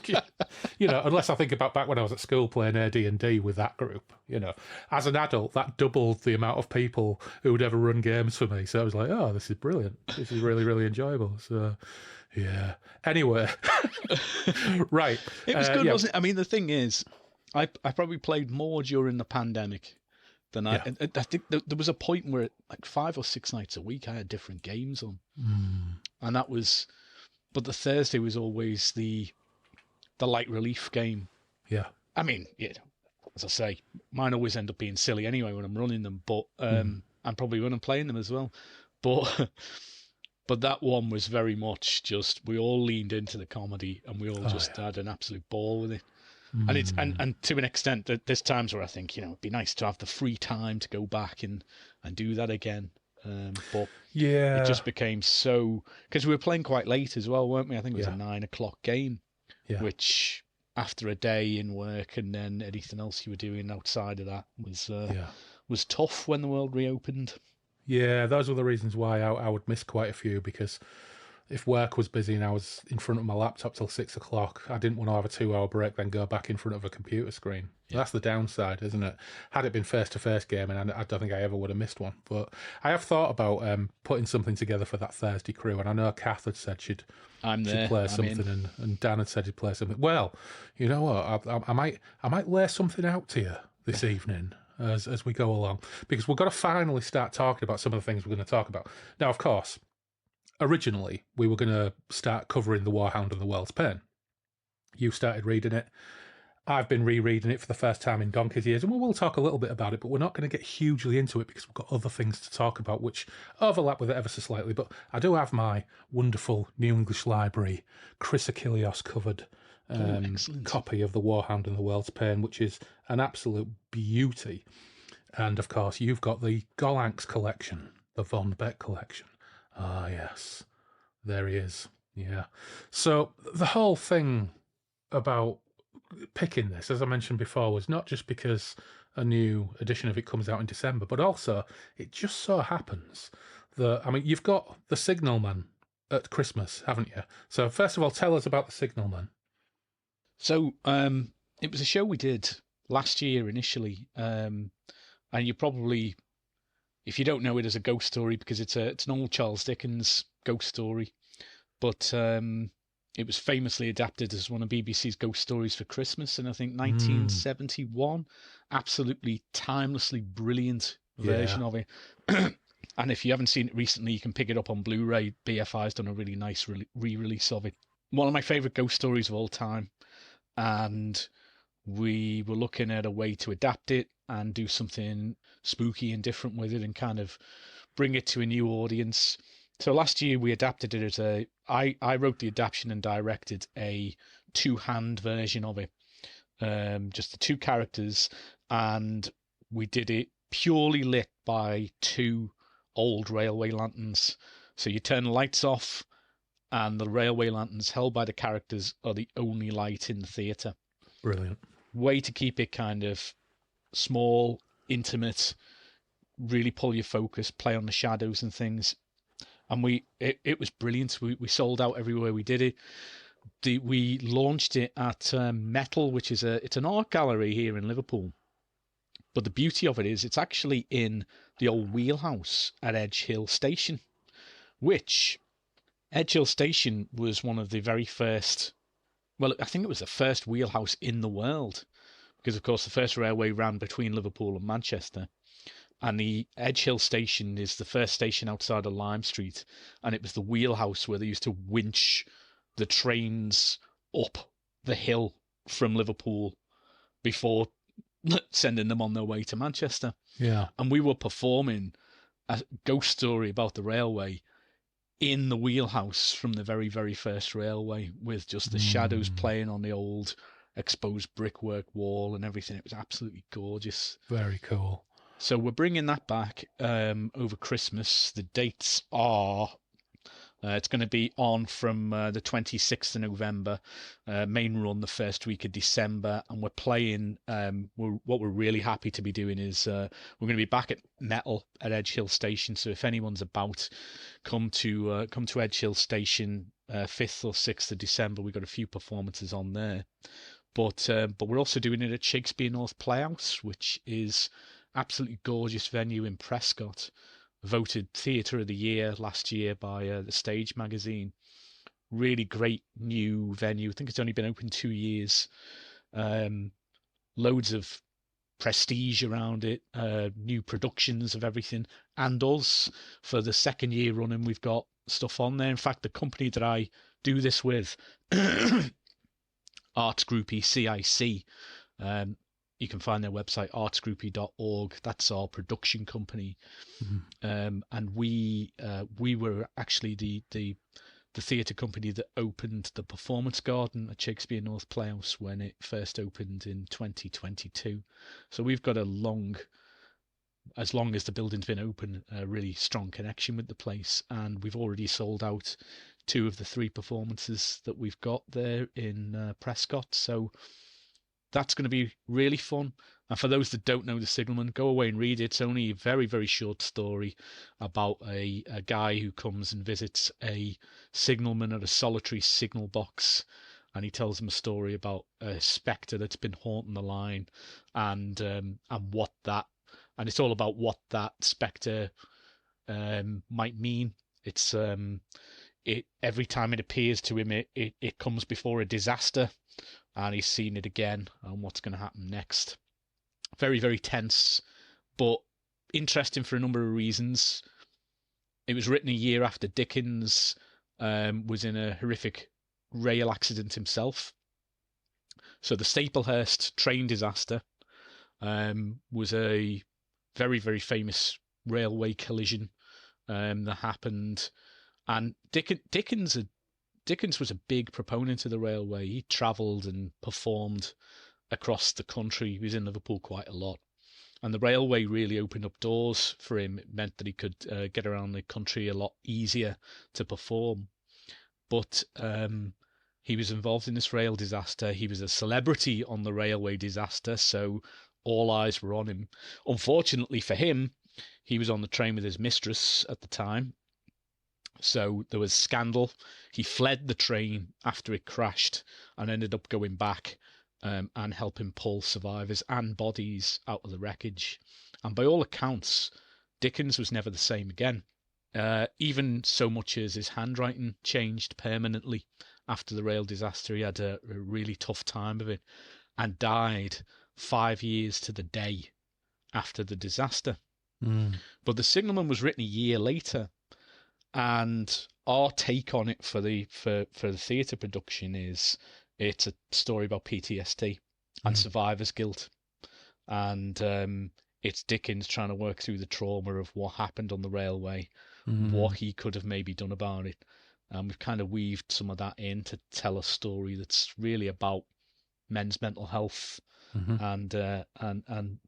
You know, unless I think about back when I was at school playing AD&D with that group, you know. As an adult, that doubled the amount of people who would ever run games for me. So I was like, oh, this is brilliant. This is really, really enjoyable. So, yeah. Anyway. Right. It was good, wasn't it? I mean, the thing is, I probably played more during the pandemic than I think there was a point where like 5 or 6 nights a week I had different games on, and that was. But the Thursday was always the light relief game. Yeah, I mean, as I say, mine always end up being silly anyway when I'm running them, but I'm probably when I'm playing them as well. But that one was very much just we all leaned into the comedy and we all had an absolute ball with it. And it's and to an extent that there's times where I think, you know, it'd be nice to have the free time to go back and do that again. But it just became so, because we were playing quite late as well, weren't we? I think it was a 9 o'clock game, which after a day in work and then anything else you were doing outside of that was tough when the world reopened. Yeah, those were the reasons why I would miss quite a few, because if work was busy and I was in front of my laptop till 6 o'clock, I didn't want to have a 2-hour break, then go back in front of a computer screen. Yeah. That's the downside, isn't it? Had it been face-to-face gaming, I don't think I ever would have missed one. But I have thought about putting something together for that Thursday crew, and I know Kath had said she'd play something, and Dan had said he'd play something. Well, you know what? I might lay something out to you this evening as we go along, because we've got to finally start talking about some of the things we're going to talk about. Now, of course, originally, we were going to start covering the Warhound and the World's Pain. You started reading it. I've been rereading it for the first time in donkey's years, and we will talk a little bit about it, but we're not going to get hugely into it because we've got other things to talk about which overlap with it ever so slightly. But I do have my wonderful New English Library Chris Achilleos covered copy of the Warhound and the World's Pain, which is an absolute beauty. And of course, you've got the Golanx collection, the Von Beck collection. Ah, yes, there he is. Yeah. So the whole thing about picking this, as I mentioned before, was not just because a new edition of it comes out in December, but also it just so happens that, I mean, you've got the Signalman at Christmas, haven't you? So first of all, tell us about the Signalman. So it was a show we did last year initially, and you probably, if you don't know it as a ghost story, because it's an old Charles Dickens ghost story, but it was famously adapted as one of BBC's ghost stories for Christmas in, I think, 1971. Absolutely timelessly brilliant version of it. And if you haven't seen it recently, you can pick it up on Blu-ray. BFI's done a really nice re-release of it. One of my favourite ghost stories of all time. And we were looking at a way to adapt it and do something spooky and different with it and kind of bring it to a new audience. So last year we adapted it as I wrote the adaptation and directed a two-hand version of it. Just the two characters, and we did it purely lit by two old railway lanterns. So you turn the lights off, and the railway lanterns held by the characters are the only light in the theatre. Brilliant. Way to keep it kind of small, intimate, really pull your focus, play on the shadows and things. And it was brilliant. We sold out everywhere we did it. We launched it at Metal, which is it's an art gallery here in Liverpool. But the beauty of it is it's actually in the old wheelhouse at Edge Hill Station, which Edge Hill Station was one of the very first, well, I think it was the first wheelhouse in the world, because, of course, the first railway ran between Liverpool and Manchester. And the Edge Hill Station is the first station outside of Lime Street, and it was the wheelhouse where they used to winch the trains up the hill from Liverpool before sending them on their way to Manchester. Yeah. And we were performing a ghost story about the railway in the wheelhouse from the very, very first railway, with just the shadows playing on the old exposed brickwork wall and everything. It was absolutely gorgeous. Very cool. So we're bringing that back over Christmas. The dates are, it's going to be on from the 26th of November, main run the first week of December, and we're playing, what we're really happy to be doing is we're going to be back at Metal at Edge Hill Station. So if anyone's about, come to Edge Hill Station 5th or 6th of December. We've got a few performances on there. But we're also doing it at Shakespeare North Playhouse, which is absolutely gorgeous venue in Prescott, voted Theatre of the Year last year by the Stage magazine. Really great new venue. I think it's only been open 2 years. Loads of prestige around it, new productions of everything. And us, for the second year running, we've got stuff on there. In fact, the company that I do this with, Arts Groupie CIC, you can find their website, artsgroupie.org. That's our production company. And we were actually the theatre company that opened the Performance Garden at Shakespeare North Playhouse when it first opened in 2022. So we've got as long as the building's been open, a really strong connection with the place. And we've already sold out 2 of the 3 performances that we've got there in Prescott. So that's going to be really fun. And for those that don't know the Signalman, go away and read it. It's only a very, very short story about a guy who comes and visits a signalman at a solitary signal box. And he tells him a story about a spectre that's been haunting the line, and what that, and it's all about what that spectre might mean. It's every time it appears to him, it comes before a disaster, and he's seen it again, and what's going to happen next. Very, very tense, but interesting for a number of reasons. It was written a year after Dickens was in a horrific rail accident himself. So the Staplehurst train disaster was a very, very famous railway collision that happened. And Dickens was a big proponent of the railway. He travelled and performed across the country. He was in Liverpool quite a lot. And the railway really opened up doors for him. It meant that he could get around the country a lot easier to perform. But he was involved in this rail disaster. He was a celebrity on the railway disaster, so all eyes were on him. Unfortunately for him, he was on the train with his mistress at the time, so there was scandal. He fled the train after it crashed and ended up going back and helping pull survivors and bodies out of the wreckage. And by all accounts, Dickens was never the same again. Even so much as his handwriting changed permanently after the rail disaster. He had a really tough time of it and died 5 years to the day after the disaster. But The Signalman was written a year later, and our take on it for the theatre production is it's a story about PTSD and survivor's guilt, and it's Dickens trying to work through the trauma of what happened on the railway, what he could have maybe done about it. And we've kind of weaved some of that in to tell a story that's really about men's mental health and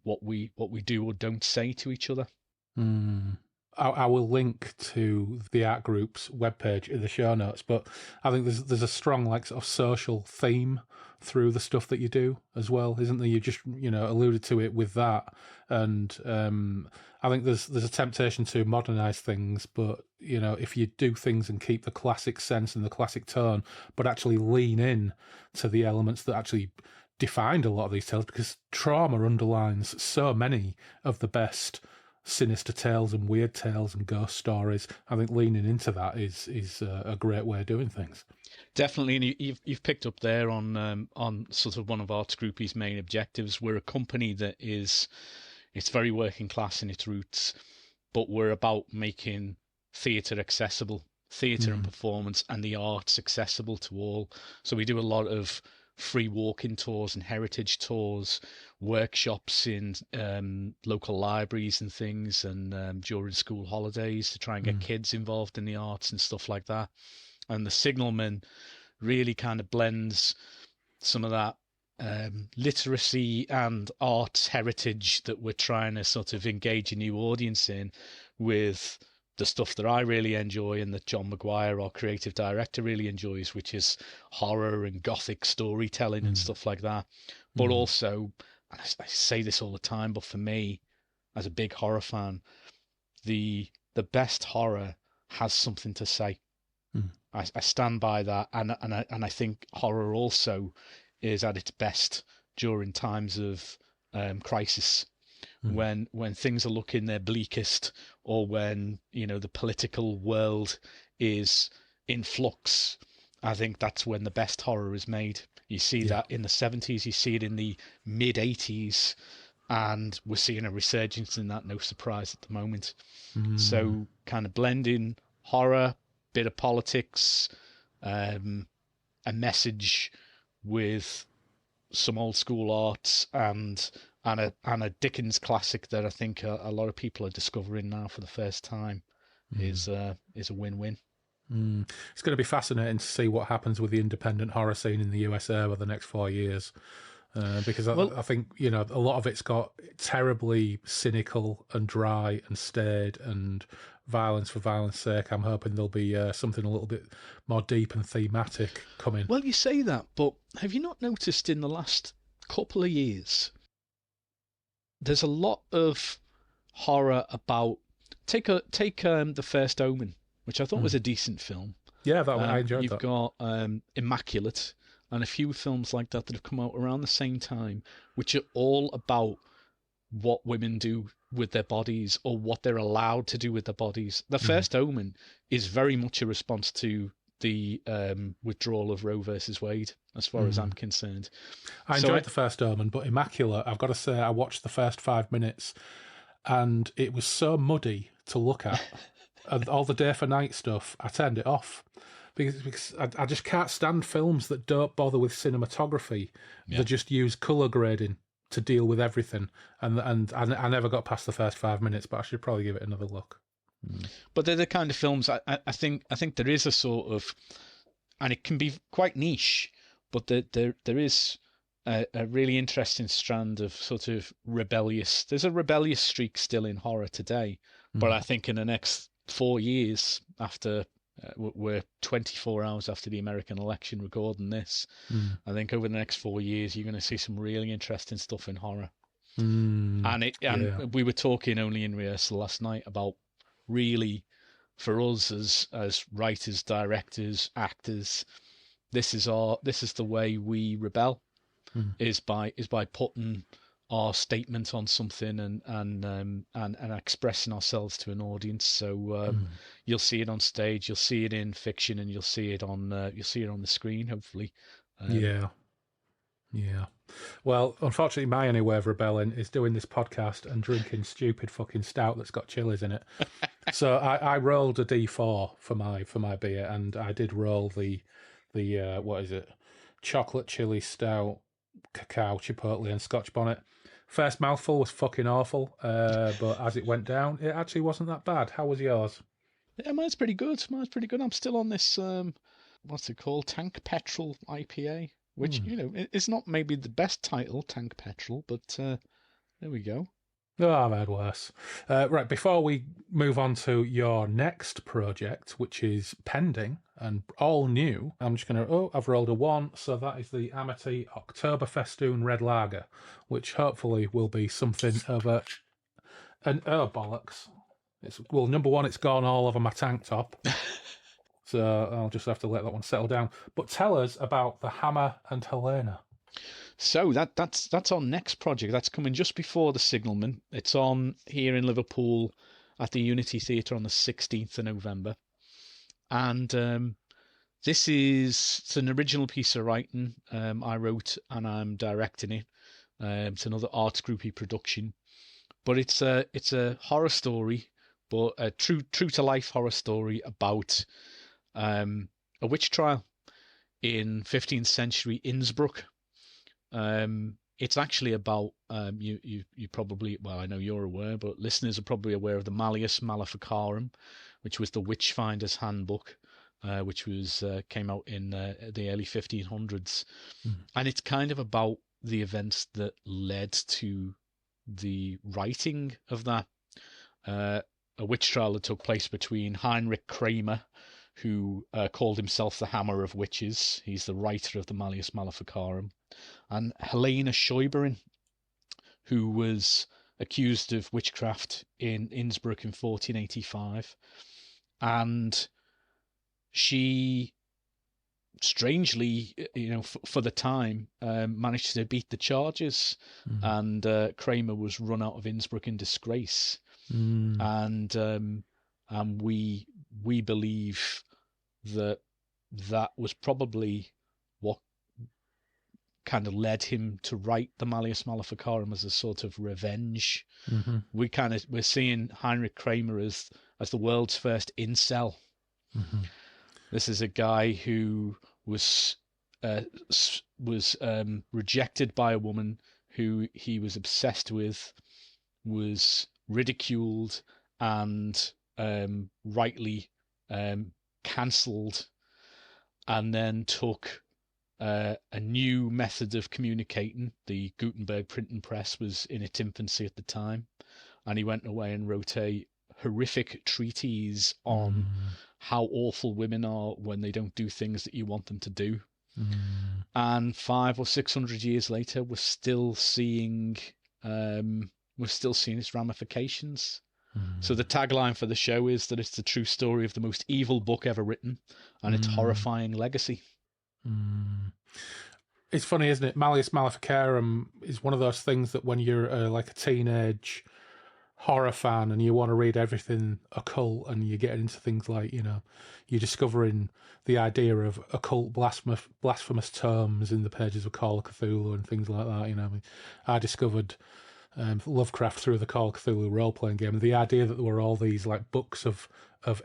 what we do or don't say to each other. I will link to the art group's webpage in the show notes, but I think there's a strong sort of social theme through the stuff that you do as well, isn't there? You just alluded to it with that, and I think there's a temptation to modernise things, but if you do things and keep the classic sense and the classic tone, but actually lean in to the elements that actually defined a lot of these tales, because trauma underlines so many of the best sinister tales and weird tales and ghost stories. I think leaning into that is a great way of doing things. Definitely, and you've picked up there on sort of one of Arts Groupie's main objectives. We're a company that it's very working class in its roots, but we're about making theatre accessible, theatre and performance and the arts accessible to all. So we do a lot of free walk-in tours and heritage tours, workshops in local libraries and things, and during school holidays to try and get kids involved in the arts and stuff like that. And The Signalman really kind of blends some of that literacy and arts heritage that we're trying to sort of engage a new audience in with the stuff that I really enjoy and that John Maguire, our creative director, really enjoys, which is horror and gothic storytelling and stuff like that. But also, and I say this all the time, but for me, as a big horror fan, the best horror has something to say. I stand by that, and I think horror also is at its best during times of crisis. When things are looking their bleakest, or when the political world is in flux, I think that's when the best horror is made. You see that in the 70s, you see it in the mid 80s, and we're seeing a resurgence in that, no surprise at the moment. So kind of blending horror, bit of politics, a message with some old school arts, and a Dickens classic that I think a lot of people are discovering now for the first time is a win-win. It's going to be fascinating to see what happens with the independent horror scene in the USA over the next 4 years, because I think a lot of it's got terribly cynical and dry and staid and violence for violence sake. I'm hoping there'll be something a little bit more deep and thematic coming. Well, you say that, but have you not noticed in the last couple of years there's a lot of horror about take The First Omen, which I thought was a decent film. Yeah, I enjoyed that. You've got Immaculate and a few films like that that have come out around the same time, which are all about what women do with their bodies or what they're allowed to do with their bodies. The First Omen is very much a response to the withdrawal of Roe versus Wade, as far as I'm concerned. I enjoyed The First Omen, but Immaculate, I've got to say, I watched the first 5 minutes and it was so muddy to look at. And all the day for night stuff, I turned it off. Because I just can't stand films that don't bother with cinematography. Yeah. They just use colour grading to deal with everything. And I never got past the first 5 minutes, but I should probably give it another look. But they're the kind of films I think there is a sort of, and it can be quite niche, but there is a really interesting strand of sort of rebellious. There's a rebellious streak still in horror today, but I think in the next 4 years, after we're 24 hours after the American election recording this, I think over the next 4 years you're going to see some really interesting stuff in horror. And we were talking only in rehearsal last night about really, for us as writers, directors, actors, this is the way we rebel, is by putting our statement on something and expressing ourselves to an audience. So you'll see it on stage, you'll see it in fiction, and you'll see it on the screen, hopefully. Yeah. Well, unfortunately, my only way of rebelling is doing this podcast and drinking stupid fucking stout that's got chilies in it. So I rolled a D4 for my beer, and I did roll the what is it? Chocolate chili stout, cacao, chipotle, and Scotch bonnet. First mouthful was fucking awful, but as it went down, it actually wasn't that bad. How was yours? Yeah, mine's pretty good. I'm still on this what's it called? Tank Petrol IPA. Which, is not maybe the best title, Tank Petrol, but there we go. Oh, I've had worse. Right, before we move on to your next project, which is pending and all new, I'm just going to... I've rolled a 1, so that is the Amity Oktoberfestoon Red Lager, which hopefully will be something of a... bollocks. Number one, it's gone all over my tank top. So I'll just have to let that one settle down. But tell us about the Hammer and Helena. So that's our next project. That's coming just before the Signalman. It's on here in Liverpool at the Unity Theatre on the 16th of November. And it's an original piece of writing I wrote, and I'm directing it. It's another arts groupie production. But it's a horror story, but a true to life horror story about a witch trial in 15th century Innsbruck. It's actually about you probably, well, I know you're aware, but listeners are probably aware of the Malleus Maleficarum, which was the Witchfinder's Handbook, which came out in the early 1500s, and it's kind of about the events that led to the writing of that. A witch trial that took place between Heinrich Kramer, who called himself the Hammer of Witches. He's the writer of the Malleus Maleficarum. And Helena Schäuberin, who was accused of witchcraft in Innsbruck in 1485. And she, strangely, for the time, managed to beat the charges. And Kramer was run out of Innsbruck in disgrace. And we believe that was probably what kind of led him to write the Malleus Maleficarum as a sort of revenge. We're seeing Heinrich Kramer as the world's first incel. This is a guy who was rejected by a woman who he was obsessed with, was ridiculed and rightly cancelled, and then took a new method of communicating. The Gutenberg printing press was in its infancy at the time, and he went away and wrote a horrific treatise on how awful women are when they don't do things that you want them to do. And 500 or 600 years later, we're still seeing its ramifications. So the tagline for the show is that it's the true story of the most evil book ever written and its horrifying legacy. It's funny, isn't it? Malleus Maleficarum is one of those things that when you're like a teenage horror fan and you want to read everything occult, and you get into things like, you're discovering the idea of occult blasphemous terms in the pages of Call of Cthulhu and things like that. I discovered Lovecraft through the Call of Cthulhu role-playing game. The idea that there were all these like books of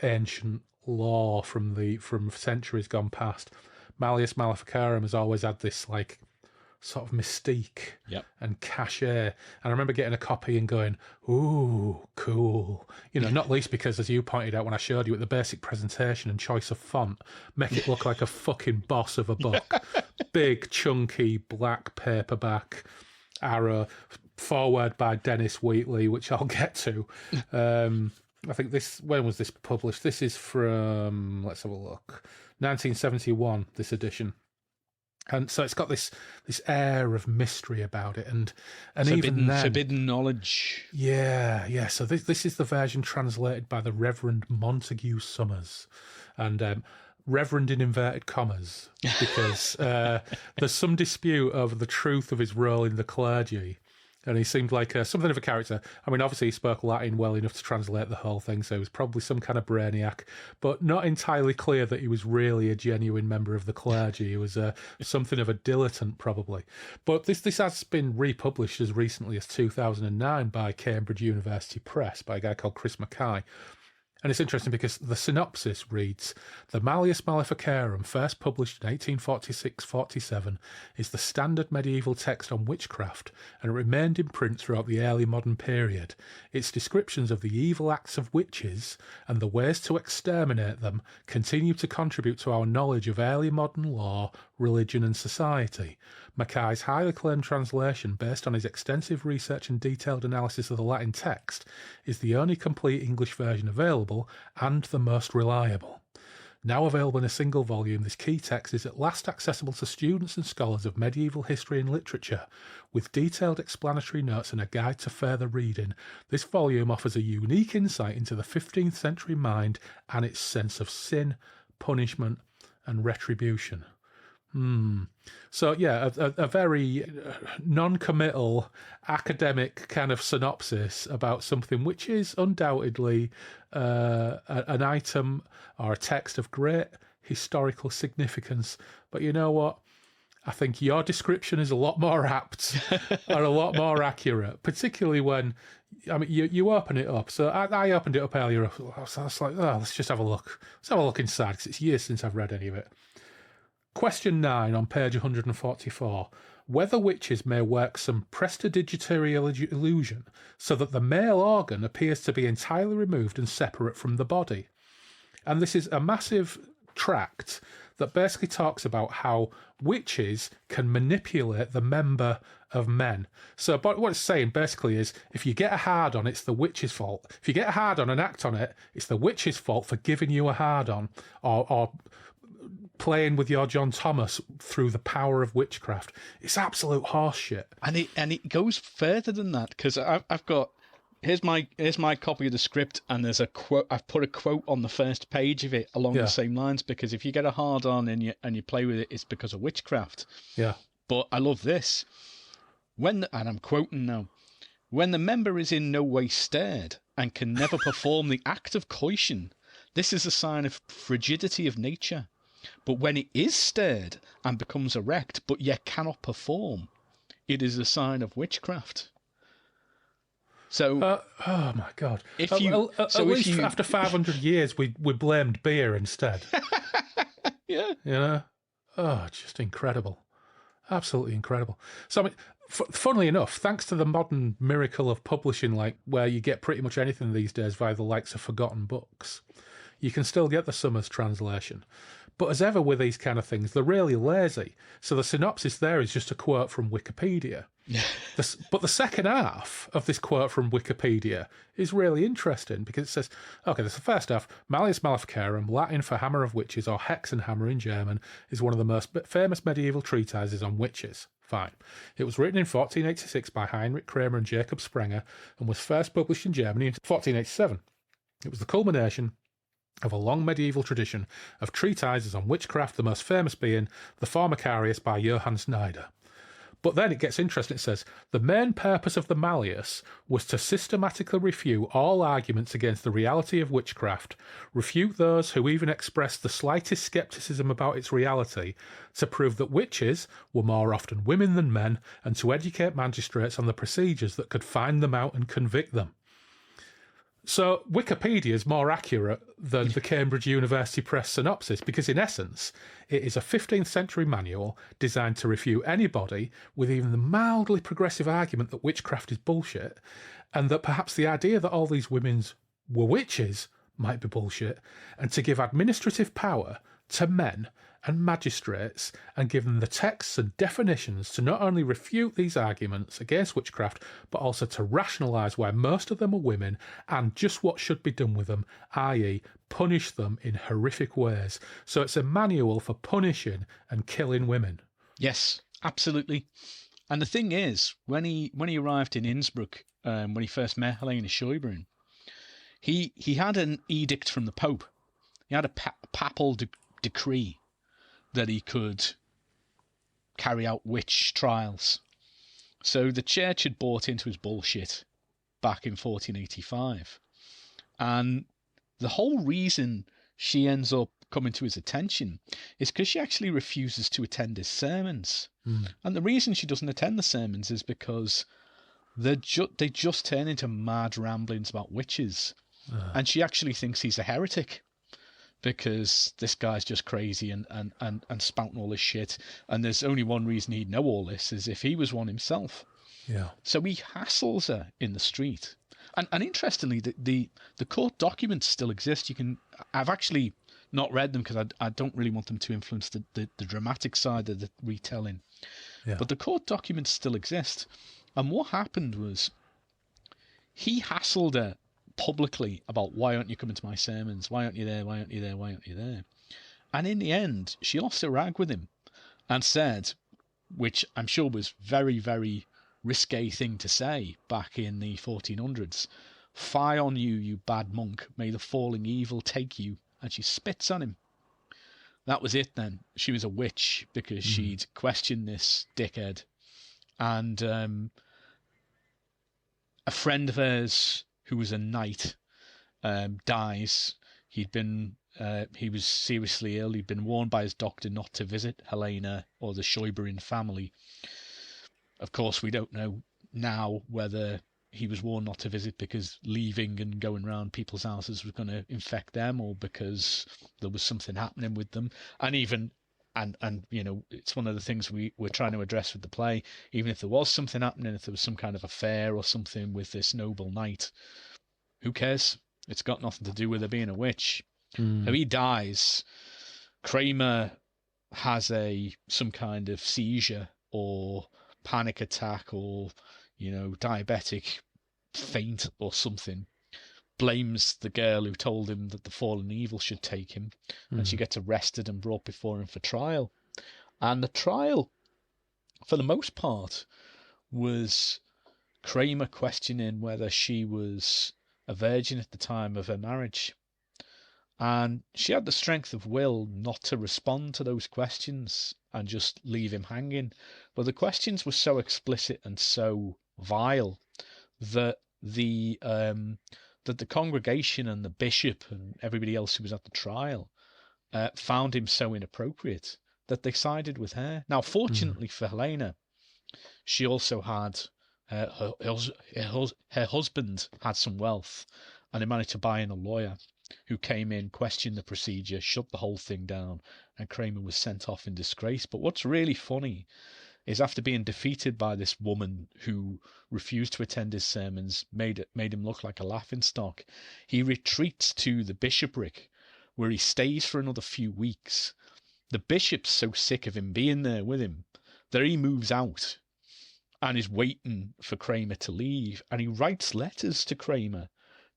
ancient lore from centuries gone past. Malleus Maleficarum has always had this like sort of mystique Yep. and cachet. And I remember getting a copy and going, ooh, cool. You know, not least because, as you pointed out when I showed you at the basic presentation and choice of font, make it look like a fucking boss of a book. Big, chunky, black paperback, Arrow, foreword by Dennis Wheatley, which I'll get to. I think when was this published? This is from, let's have a look, 1971, this edition. And so it's got this air of mystery about it, and even then, forbidden knowledge. Yeah. So this is the version translated by the Reverend Montague Summers, and Reverend in inverted commas, because there's some dispute over the truth of his role in the clergy. And he seemed like something of a character. I mean, obviously he spoke Latin well enough to translate the whole thing, so he was probably some kind of brainiac, but not entirely clear that he was really a genuine member of the clergy. He was something of a dilettante, probably. But this has been republished as recently as 2009 by Cambridge University Press, by a guy called Chris Mackay. And it's interesting because the synopsis reads, "The Malleus Maleficarum, first published in 1846-47, is the standard medieval text on witchcraft, and it remained in print throughout the early modern period. Its descriptions of the evil acts of witches and the ways to exterminate them continue to contribute to our knowledge of early modern law, religion and society. Mackay's highly acclaimed translation, based on his extensive research and detailed analysis of the Latin text, is the only complete English version available and the most reliable. Now available in a single volume, this key text is at last accessible to students and scholars of medieval history and literature. With detailed explanatory notes and a guide to further reading, this volume offers a unique insight into the 15th century mind and its sense of sin, punishment and retribution." So yeah, a very non-committal academic kind of synopsis about something which is undoubtedly an item or a text of great historical significance. But you know what? I think your description is a lot more apt or a lot more accurate, particularly when, I mean, you open it up. So I opened it up earlier. So I was like, oh, let's just have a look. Let's have a look inside, because it's years since I've read any of it. Question 9 on page 144. Whether witches may work some prestidigitatory illusion so that the male organ appears to be entirely removed and separate from the body. And this is a massive tract that basically talks about how witches can manipulate the member of men. So what it's saying basically is, if you get a hard on, it's the witch's fault. If you get a hard on and act on it, it's the witch's fault for giving you a hard on, or playing with your John Thomas through the power of witchcraft. It's absolute horseshit. And it goes further than that, because I've got, here's my copy of the script, and there's a quote. I've put a quote on the first page of it along the same lines, because if you get a hard on and you play with it, it's because of witchcraft. Yeah. But I love this. And I'm quoting now, "When the member is in no way stirred and can never perform the act of coition, this is a sign of frigidity of nature. But when it is stirred and becomes erect, but yet cannot perform, it is a sign of witchcraft." So, oh my God! If after 500 years, we blamed beer instead. Yeah, you know, just incredible, absolutely incredible. So, I mean, funnily enough, thanks to the modern miracle of publishing, like where you get pretty much anything these days via the likes of Forgotten Books, you can still get the Summers translation. But as ever with these kind of things, they're really lazy. So the synopsis there is just a quote from Wikipedia. But the second half of this quote from Wikipedia is really interesting, because it says, okay, this is the first half. Malleus Maleficarum, Latin for hammer of witches, or Hexenhammer in German, is one of the most famous medieval treatises on witches. Fine. It was written in 1486 by Heinrich Kramer and Jacob Sprenger, and was first published in Germany in 1487. It was the culmination of a long medieval tradition of treatises on witchcraft, the most famous being the Formicarius by Johann Schneider. But then it gets interesting. It says, the main purpose of the Malleus was to systematically refute all arguments against the reality of witchcraft, refute those who even expressed the slightest scepticism about its reality, to prove that witches were more often women than men, and to educate magistrates on the procedures that could find them out and convict them. So Wikipedia is more accurate than the Cambridge University Press synopsis because, in essence, it is a 15th century manual designed to refute anybody with even the mildly progressive argument that witchcraft is bullshit, and that perhaps the idea that all these women were witches might be bullshit, and to give administrative power to men and magistrates and give them the texts and definitions to not only refute these arguments against witchcraft, but also to rationalise why most of them are women and just what should be done with them, i.e. punish them in horrific ways. So it's a manual for punishing and killing women. Yes, absolutely. And the thing is, when he arrived in Innsbruck, when he first met Helena Scheuberin, he had an edict from the Pope. He had a papal decree that he could carry out witch trials. So the church had bought into his bullshit back in 1485. And the whole reason she ends up coming to his attention is because she actually refuses to attend his sermons. And the reason she doesn't attend the sermons is because they just turn into mad ramblings about witches. And she actually thinks he's a heretic, because this guy's just crazy and spouting all this shit. And there's only one reason he'd know all this, is if he was one himself. Yeah. So he hassles her in the street. And interestingly, the court documents still exist. I've actually not read them because I don't really want them to influence the dramatic side of the retelling. Yeah. But the court documents still exist. And what happened was he hassled her publicly about, why aren't you coming to my sermons? Why aren't you there? Why aren't you there? Why aren't you there? And in the end, she lost her rag with him and said, which I'm sure was very, very risque thing to say back in the 1400s, "Fie on you, you bad monk, may the falling evil take you." And she spits on him. That was it then. She was a witch because she'd questioned this dickhead. And a friend of hers who was a knight dies. He was seriously ill. He'd been warned by his doctor not to visit Helena or the Scheuberin family. Of course, we don't know now whether he was warned not to visit because leaving and going around people's houses was going to infect them, or because there was something happening with them. And even, and you know, it's one of the things we're trying to address with the play. Even if there was something happening, if there was some kind of affair or something with this noble knight, who cares? It's got nothing to do with her being a witch. So he dies. Kramer has some kind of seizure or panic attack or, you know, diabetic faint or something. Blames the girl who told him that the fallen evil should take him. And she gets arrested and brought before him for trial. And the trial, for the most part, was Kramer questioning whether she was a virgin at the time of her marriage. And she had the strength of will not to respond to those questions and just leave him hanging. But the questions were so explicit and so vile that the congregation and the bishop and everybody else who was at the trial found him so inappropriate that they sided with her. Now, fortunately for Helena, she also had her husband had some wealth, and they managed to buy in a lawyer who came in, questioned the procedure, shut the whole thing down, and Kramer was sent off in disgrace. But what's really funny is, after being defeated by this woman who refused to attend his sermons, made him look like a laughingstock, he retreats to the bishopric, where he stays for another few weeks. The bishop's so sick of him being there with him that he moves out and is waiting for Kramer to leave. And he writes letters to Kramer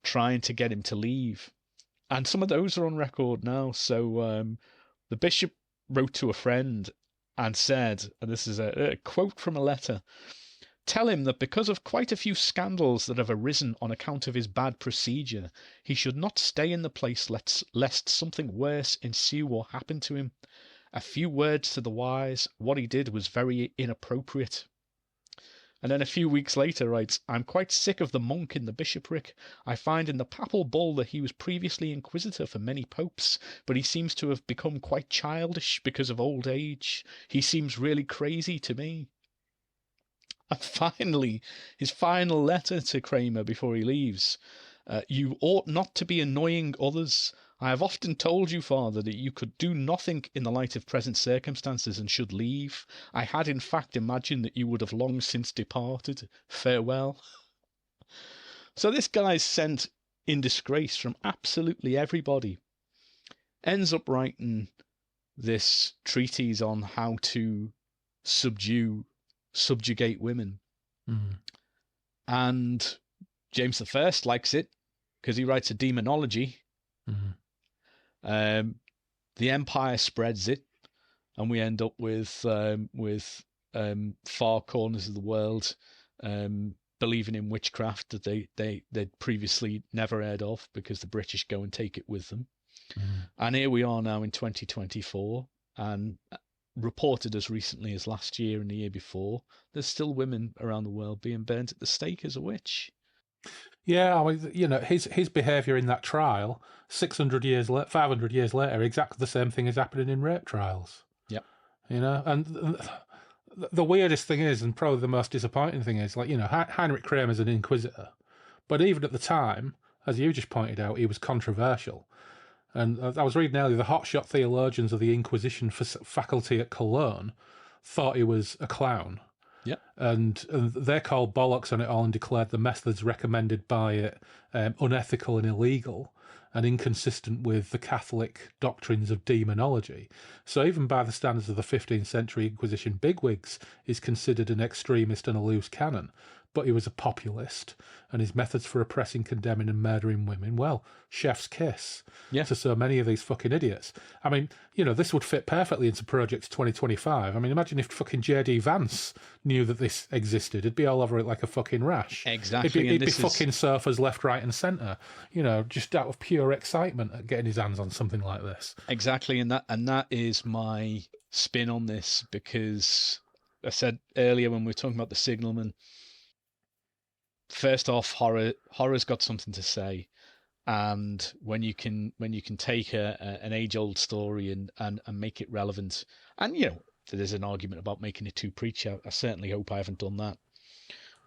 trying to get him to leave. And some of those are on record now. So the bishop wrote to a friend and said, and this is a quote from a letter, "Tell him that because of quite a few scandals that have arisen on account of his bad procedure, he should not stay in the place lest something worse ensue or happen to him. A few words to the wise, what he did was very inappropriate." And then a few weeks later writes, "I'm quite sick of the monk in the bishopric. I find in the papal bull that he was previously inquisitor for many popes, but he seems to have become quite childish because of old age. He seems really crazy to me." And finally, his final letter to Kramer before he leaves, You ought not to be annoying others. I have often told you, father, that you could do nothing in the light of present circumstances and should leave. I had in fact imagined that you would have long since departed. Farewell. So this guy's sent in disgrace from absolutely everybody. Ends up writing this treatise on how to subjugate women. And James I likes it because he writes a demonology. The empire spreads it, and we end up with far corners of the world believing in witchcraft that they'd previously never heard of because the British go and take it with them. And here we are now in 2024, and reported as recently as last year and the year before, there's still women around the world being burnt at the stake as a witch. Yeah, I mean, you know, his behaviour in that trial, 500 years later, exactly the same thing is happening in rape trials. Yep. You know, and the weirdest thing is, and probably the most disappointing thing is, like, you know, Heinrich Kramer's an inquisitor, but even at the time, as you just pointed out, he was controversial. And I was reading earlier, the hotshot theologians of the Inquisition faculty at Cologne thought he was a clown. Yeah. And they called bollocks on it all and declared the methods recommended by it unethical and illegal and inconsistent with the Catholic doctrines of demonology. So even by the standards of the 15th century Inquisition bigwigs, he's considered an extremist and a loose cannon. But he was a populist, and his methods for oppressing, condemning and murdering women, well, chef's kiss to so many of these fucking idiots. I mean, you know, this would fit perfectly into Project 2025. I mean, imagine if fucking J.D. Vance knew that this existed. He'd be all over it like a fucking rash. Exactly. He'd be fucking sofas left, right and centre, you know, just out of pure excitement at getting his hands on something like this. Exactly, and that is my spin on this, because I said earlier when we were talking about the Signalman, first off, horror's got something to say, and when you can take an age-old story and make it relevant, and you know there's an argument about making it too preachy. I certainly hope I haven't done that,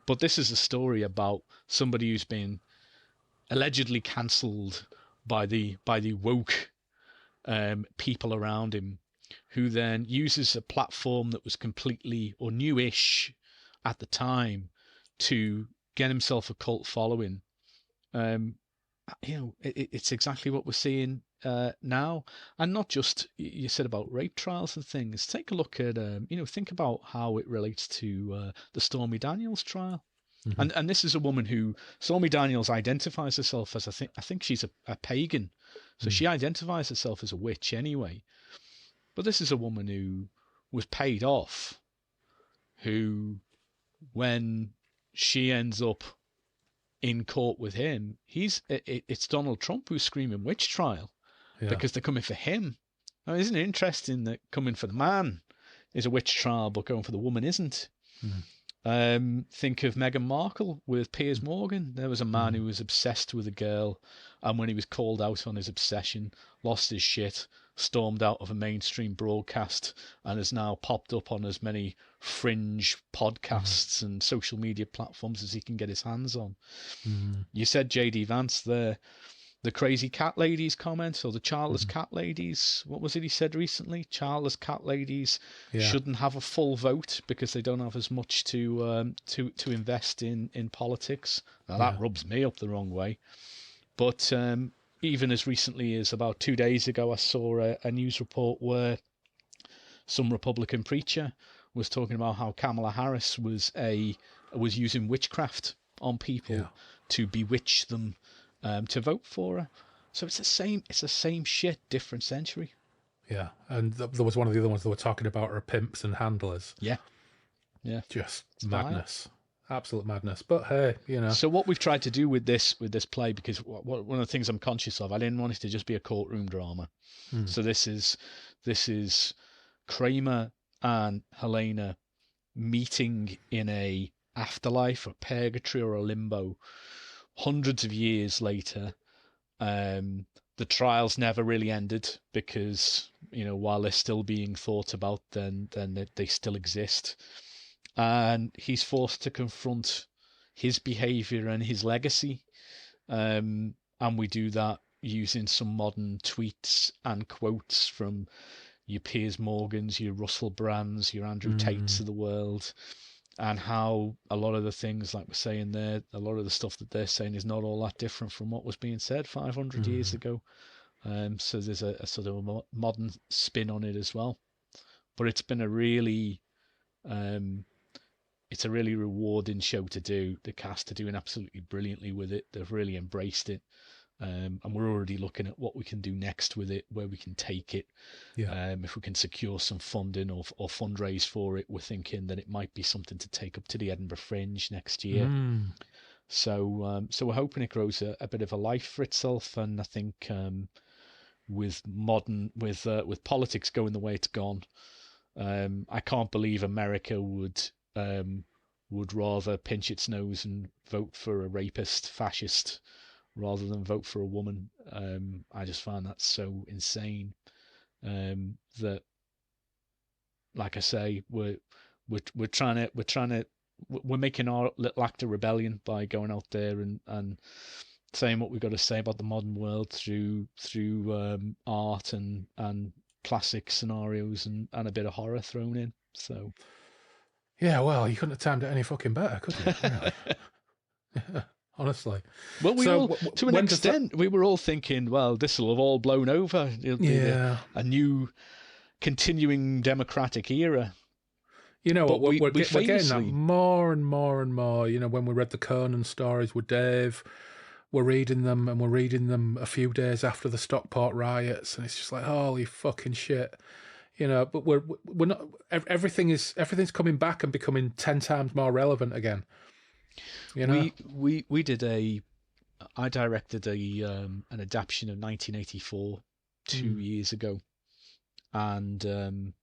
but this is a story about somebody who's been allegedly cancelled by the woke people around him, who then uses a platform that was completely or newish at the time to get himself a cult following. You know, it's exactly what we're seeing now, and not just, you said about rape trials and things. Take a look at you know, think about how it relates to the Stormy Daniels trial. And this is a woman who, Stormy Daniels identifies herself as, I think she's a pagan, so she identifies herself as a witch anyway. But this is a woman who was paid off, who, when she ends up in court with him, it's Donald Trump who's screaming witch trial because they're coming for him. Now, isn't it interesting that coming for the man is a witch trial, but going for the woman isn't? Think of Meghan Markle with Piers Morgan. There was a man who was obsessed with a girl, and when he was called out on his obsession, lost his shit, stormed out of a mainstream broadcast, and has now popped up on as many fringe podcasts and social media platforms as he can get his hands on. You said J.D. Vance there. The crazy cat ladies comment, or the childless cat ladies. What was it he said recently? Childless cat ladies shouldn't have a full vote because they don't have as much to invest in politics. Now that rubs me up the wrong way. But even as recently as about 2 days ago, I saw a news report where some Republican preacher was talking about how Kamala Harris was using witchcraft on people to bewitch them to vote for her. So it's the same shit, different century. Yeah, and there was one of the other ones that were talking about her pimps and handlers. Yeah. Just madness. Absolute madness. But hey, you know. So what we've tried to do with this play, because one of the things I'm conscious of, I didn't want it to just be a courtroom drama. So this is Kramer and Helena meeting in a afterlife, or purgatory, or a limbo, hundreds of years later. The trials never really ended because, you know, while they're still being thought about, then they still exist. And he's forced to confront his behavior and his legacy And we do that using some modern tweets and quotes from your Piers Morgans, your Russell Brands, your Andrew Tates of the world, and how a lot of the things, like we're saying there, a lot of the stuff that they're saying is not all that different from what was being said 500 years ago. So there's a sort of a modern spin on it as well. But it's been a really rewarding show to do. The cast are doing absolutely brilliantly with it. They've really embraced it. And we're already looking at what we can do next with it, where we can take it. If we can secure some funding or fundraise for it, we're thinking that it might be something to take up to the Edinburgh Fringe next year. So we're hoping it grows a bit of a life for itself. And I think with politics going the way it's gone, I can't believe America would rather pinch its nose and vote for a rapist fascist rather than vote for a woman. I just find that so insane. That, like I say, we're making our little act of rebellion by going out there and saying what we've got to say about the modern world through art and classic scenarios and a bit of horror thrown in. So yeah, well, you couldn't have timed it any fucking better, could you? Really? Yeah, honestly. Well, to an extent, we were all thinking, well, this will have all blown over. It'll be a new continuing democratic era. You know what? We're getting that more and more and more. You know, when we read the Conan stories with Dave, we're reading them a few days after the Stockport riots, and it's just like, holy fucking shit. You know, but we're not. Everything's coming back and becoming 10 times more relevant again. You know, I directed an adaptation of 1984 2 years ago, and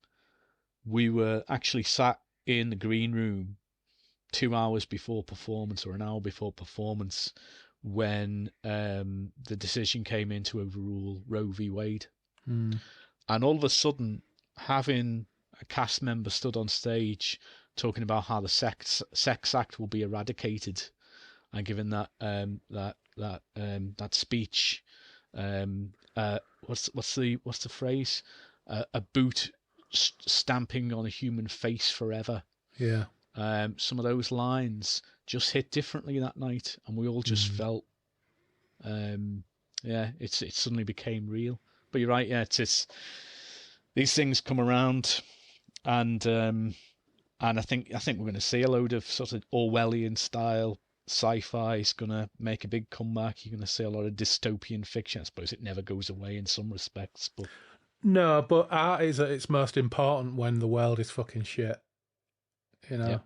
we were actually sat in the green room 2 hours before performance, or an hour before performance, when the decision came in to overrule Roe v. Wade. And all of a sudden, having a cast member stood on stage talking about how the sex act will be eradicated, and given that speech, what's the phrase? A boot stamping on a human face forever. Yeah. Some of those lines just hit differently that night, and we all just felt, it suddenly became real. But you're right, yeah, it's these things come around, and I think we're going to see a load of sort of Orwellian style sci-fi is going to make a big comeback. You're going to see a lot of dystopian fiction. I suppose it never goes away in some respects, but no, but art is at its most important when the world is fucking shit. You know. Yeah.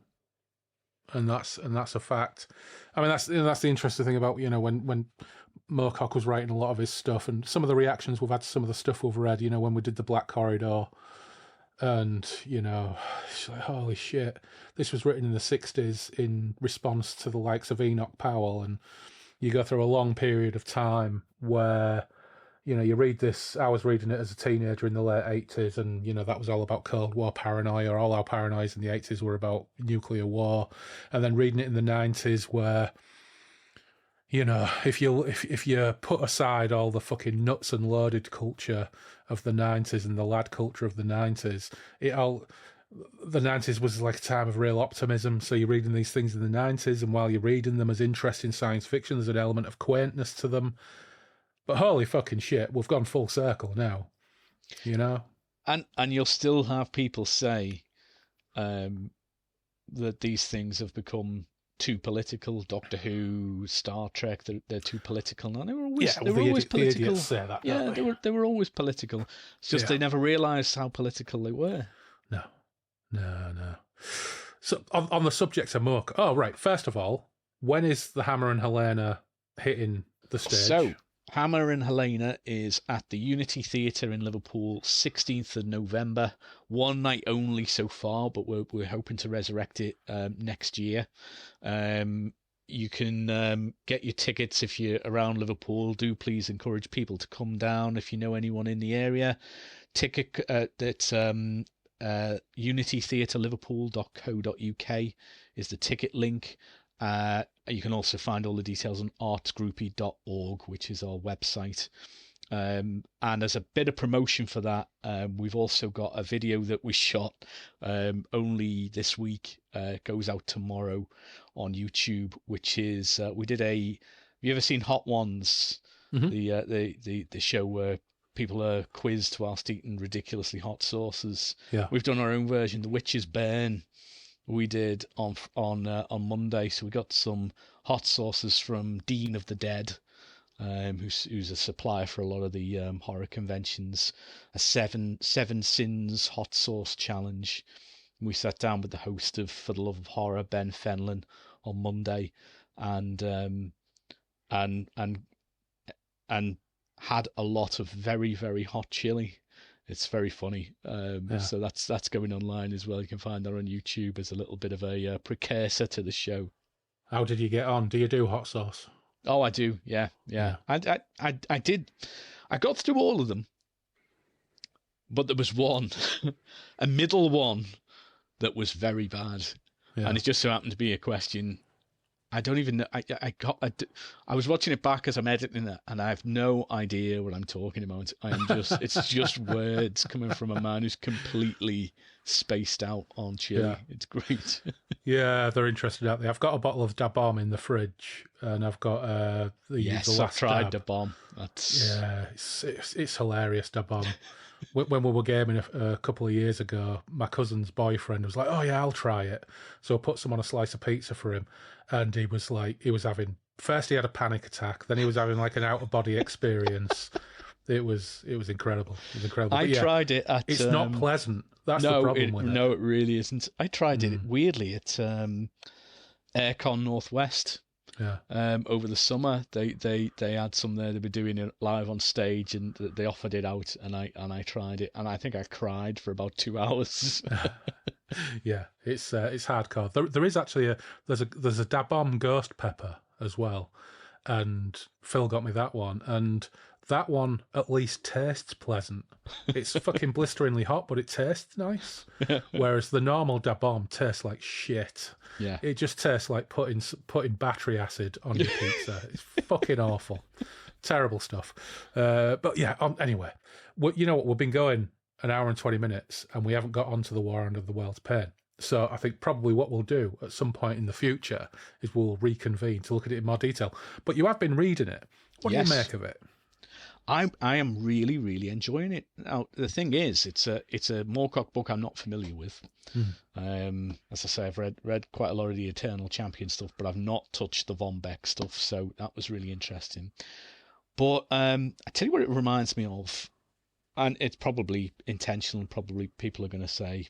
And that's a fact. I mean, that's the interesting thing about, you know, when Moorcock was writing a lot of his stuff, and some of the reactions we've had to some of the stuff we've read, you know, when we did the Black Corridor, and, you know, it's like, holy shit, this was written in the 60s in response to the likes of Enoch Powell, and you go through a long period of time where, you know, you read this. I was reading it as a teenager in the late 80s, and, you know, that was all about Cold War paranoia. All our paranoias in the 80s were about nuclear war. And then reading it in the 90s where, you know, if you put aside all the fucking nuts and loaded culture of the 90s and the lad culture of the 90s, the 90s was like a time of real optimism. So you're reading these things in the 90s, and while you're reading them as interesting science fiction, there's an element of quaintness to them. But holy fucking shit, we've gone full circle now, you know? And you'll still have people say that these things have become too political. Doctor Who, Star Trek, they're too political now. They were always political. Say that, yeah, they were always political. It's just they never realised how political they were. No. So on the subject of Moorcock, oh right, first of all, when is the Hammer and Helena hitting the stage? So Hammer and Helena is at the Unity Theatre in Liverpool, 16th of November. One night only so far, but we're hoping to resurrect it next year. You can get your tickets if you're around Liverpool. Do please encourage people to come down if you know anyone in the area. Ticket that's unitytheatreliverpool.co.uk is the ticket link. you can also find all the details on artsgroupie.org, which is our website. And as a bit of promotion for that, we've also got a video that we shot only this week, goes out tomorrow on YouTube, which is we did a. Have you ever seen Hot Ones? The show where people are quizzed whilst eating ridiculously hot sauces. Yeah, we've done our own version, The Witch's Burn. We did on Monday, so we got some hot sauces from Dean of the Dead. Who's a supplier for a lot of the horror conventions, a seven sins hot sauce challenge. We sat down with the host of For the Love of Horror, Ben Fenlon, on Monday, and had a lot of very, very hot chili. It's very funny. So that's going online as well. You can find that on YouTube as a little bit of a precursor to the show. How did you get on? Do you do hot sauce? Oh, I do. Yeah. I did. I got through all of them, but there was one, a middle one, that was very bad, and it just so happened to be a question. I don't even know. I was watching it back as I'm editing it, and I have no idea what I'm talking about. It's just words coming from a man who's completely spaced out on chili. Yeah. It's great. Yeah, they're interested out there. I've got a bottle of Da Bomb in the fridge, and I've got the last I've tried Da Bomb. It's hilarious, Da Bomb. When we were gaming a couple of years ago, my cousin's boyfriend was like, "Oh yeah, I'll try it." So I put some on a slice of pizza for him, and he was having, first he had a panic attack, then he was having like an out of body experience. It was incredible. It was incredible. I tried it at. It's not pleasant. That's the problem with it. No, it really isn't. I tried it weirdly at Aircon Northwest. Yeah. Over the summer, they had some there. They were doing it live on stage, and they offered it out, and I tried it, and I think I cried for about 2 hours. Yeah, it's hardcore. There is actually there's a Da Bomb ghost pepper as well, and Phil got me that one, and that one at least tastes pleasant. It's fucking blisteringly hot, but it tastes nice. Whereas the normal Da Bomb tastes like shit. Yeah, it just tastes like putting battery acid on your pizza. It's fucking awful, terrible stuff. But yeah, anyway, you know what? We've been going an hour and 20 minutes, and we haven't got onto the Warhound of the World's Pain. So I think probably what we'll do at some point in the future is we'll reconvene to look at it in more detail. But you have been reading it. What do you make of it? I am really, really enjoying it. Now, the thing is, it's a Moorcock book I'm not familiar with. As I say, I've read quite a lot of the Eternal Champion stuff, but I've not touched the Von Beck stuff, so that was really interesting. But I tell you what it reminds me of, and it's probably intentional, and probably people are going to say,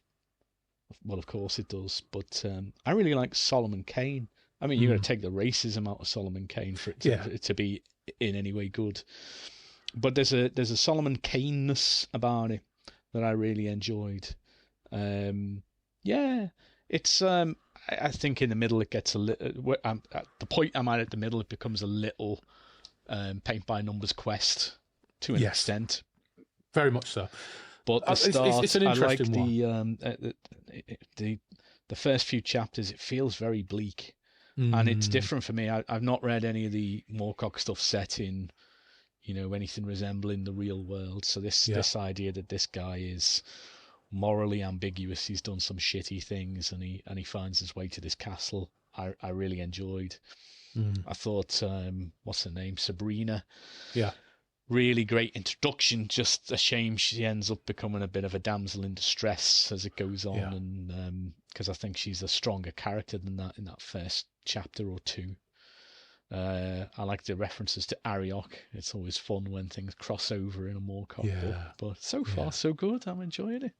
well, of course it does, but I really like Solomon Kane. I mean, you've got to take the racism out of Solomon Kane for it to be in any way good. But there's a Solomon Kane-ness about it that I really enjoyed. It's I think in the middle it gets a little. At the point I'm at the middle, it becomes a little paint by numbers quest to an extent. Very much so. But the start, it's an interesting one. The first few chapters, it feels very bleak, and it's different for me. I've not read any of the Moorcock stuff set in, anything resembling the real world. So this idea that this guy is morally ambiguous, he's done some shitty things, and he finds his way to this castle, I really enjoyed. I thought, what's her name, Sabrina? Yeah. Really great introduction. Just a shame she ends up becoming a bit of a damsel in distress as it goes on, and because I think she's a stronger character than that in that first chapter or two. I like the references to Ariok. It's always fun when things cross over in a Moorcock book. But so far, so good. I'm enjoying it.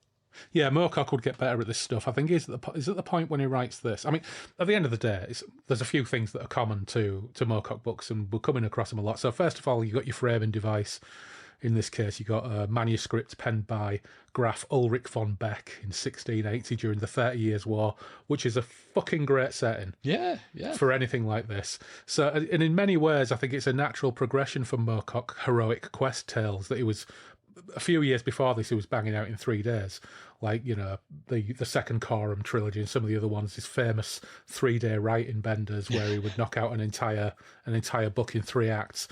Yeah, Moorcock would get better at this stuff. I think he's at the point when he writes this. I mean, at the end of the day, there's a few things that are common to Moorcock books, and we're coming across them a lot. So first of all, you got your framing device. In this case, you got a manuscript penned by Graf Ulrich von Beck in 1680 during the 30 Years' War, which is a fucking great setting. Yeah. For anything like this. So, and in many ways, I think it's a natural progression from Moorcock heroic quest tales that he was a few years before this, he was banging out in 3 days, like, you know, the second Corum trilogy and some of the other ones. His famous 3-day writing benders where he would knock out an entire book in 3 acts.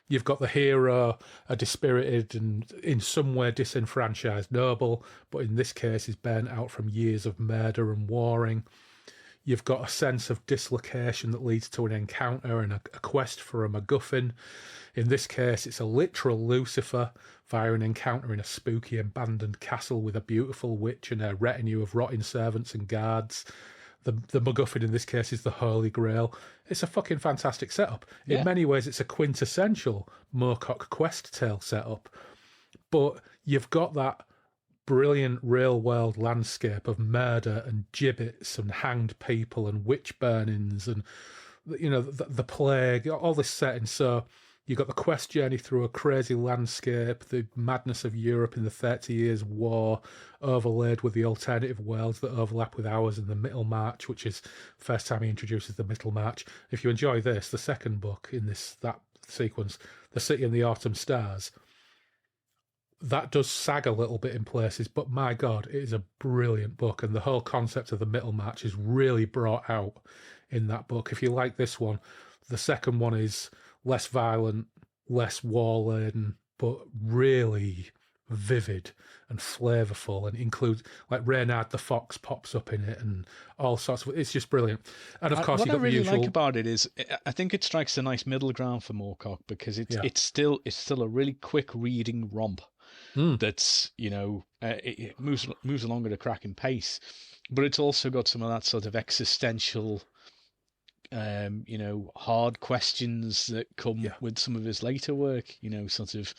You've got the hero, a dispirited and in some way disenfranchised noble, but in this case is burnt out from years of murder and warring. You've got a sense of dislocation that leads to an encounter and a quest for a MacGuffin. In this case, it's a literal Lucifer via an encounter in a spooky abandoned castle with a beautiful witch and a retinue of rotting servants and guards. The MacGuffin in this case is the Holy Grail. It's a fucking fantastic setup. In many ways, it's a quintessential Moorcock quest tale setup. But you've got that brilliant real-world landscape of murder and gibbets and hanged people and witch burnings and, you know, the plague, all this setting. So you've got the quest journey through a crazy landscape, the madness of Europe in the 30 Years' War, overlaid with the alternative worlds that overlap with ours in the Middlemarch, which is the first time he introduces the Middlemarch. If you enjoy this, the second book in that sequence, The City and the Autumn Stars, that does sag a little bit in places, but my God, it is a brilliant book, and the whole concept of the Middlemarch is really brought out in that book. If you like this one, the second one is less violent, less war-laden, but really vivid and flavourful, and includes, like, Reynard the Fox pops up in it and all sorts of... It's just brilliant. And of course, what you've got I really the usual... like about it is I think it strikes a nice middle ground for Moorcock, because it's still a really quick reading romp. That's, you know, it moves along at a cracking pace, but it's also got some of that sort of existential, you know, hard questions that come with some of his later work, you know, sort of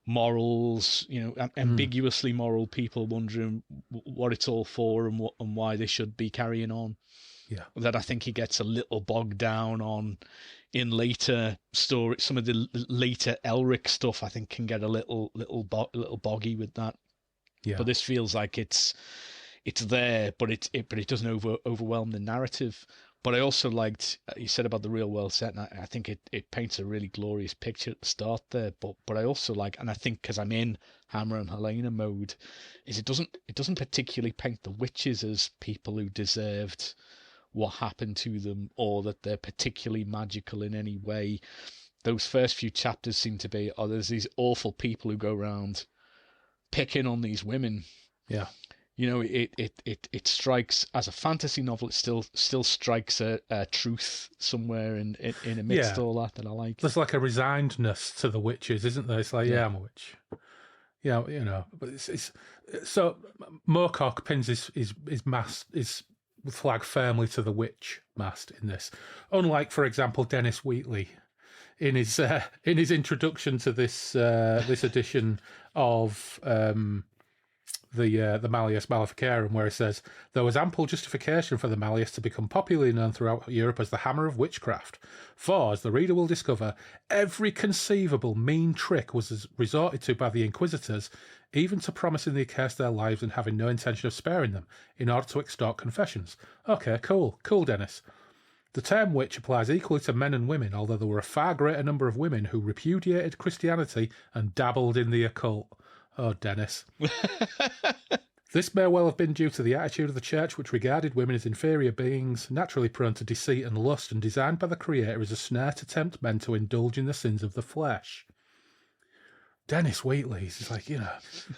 morals, you know, ambiguously moral people wondering what it's all for and why they should be carrying on. Yeah, that I think he gets a little bogged down on in later story. Some of the later Elric stuff, I think, can get a little boggy with that. Yeah, but this feels like it's there, but it doesn't overwhelm the narrative. But I also liked, you said about the real world set, and I think it paints a really glorious picture at the start there. But I also like, and I think because I'm in Hammer and Helena mode, is it doesn't particularly paint the witches as people who deserved what happened to them, or that they're particularly magical in any way. Those first few chapters seem to be, there's these awful people who go around picking on these women. Yeah. You know, it strikes, as a fantasy novel, it still strikes a truth somewhere in amidst all that I like. There's like a resignedness to the witches, isn't there? It's like, I'm a witch. Yeah, you know, but it's so Moorcock pins his flag firmly to the witch mast in this. Unlike, for example, Dennis Wheatley in his introduction to this edition of the Malleus Maleficarum, where he says there was ample justification for the Malleus to become popularly known throughout Europe as the hammer of witchcraft. For, as the reader will discover, every conceivable mean trick was resorted to by the Inquisitors, even to promising the accursed their lives and having no intention of sparing them, in order to extort confessions. Okay, cool, Dennis. The term witch applies equally to men and women, although there were a far greater number of women who repudiated Christianity and dabbled in the occult. Oh, Dennis. This may well have been due to the attitude of the church, which regarded women as inferior beings, naturally prone to deceit and lust, and designed by the Creator as a snare to tempt men to indulge in the sins of the flesh. Dennis Wheatley is like, you know,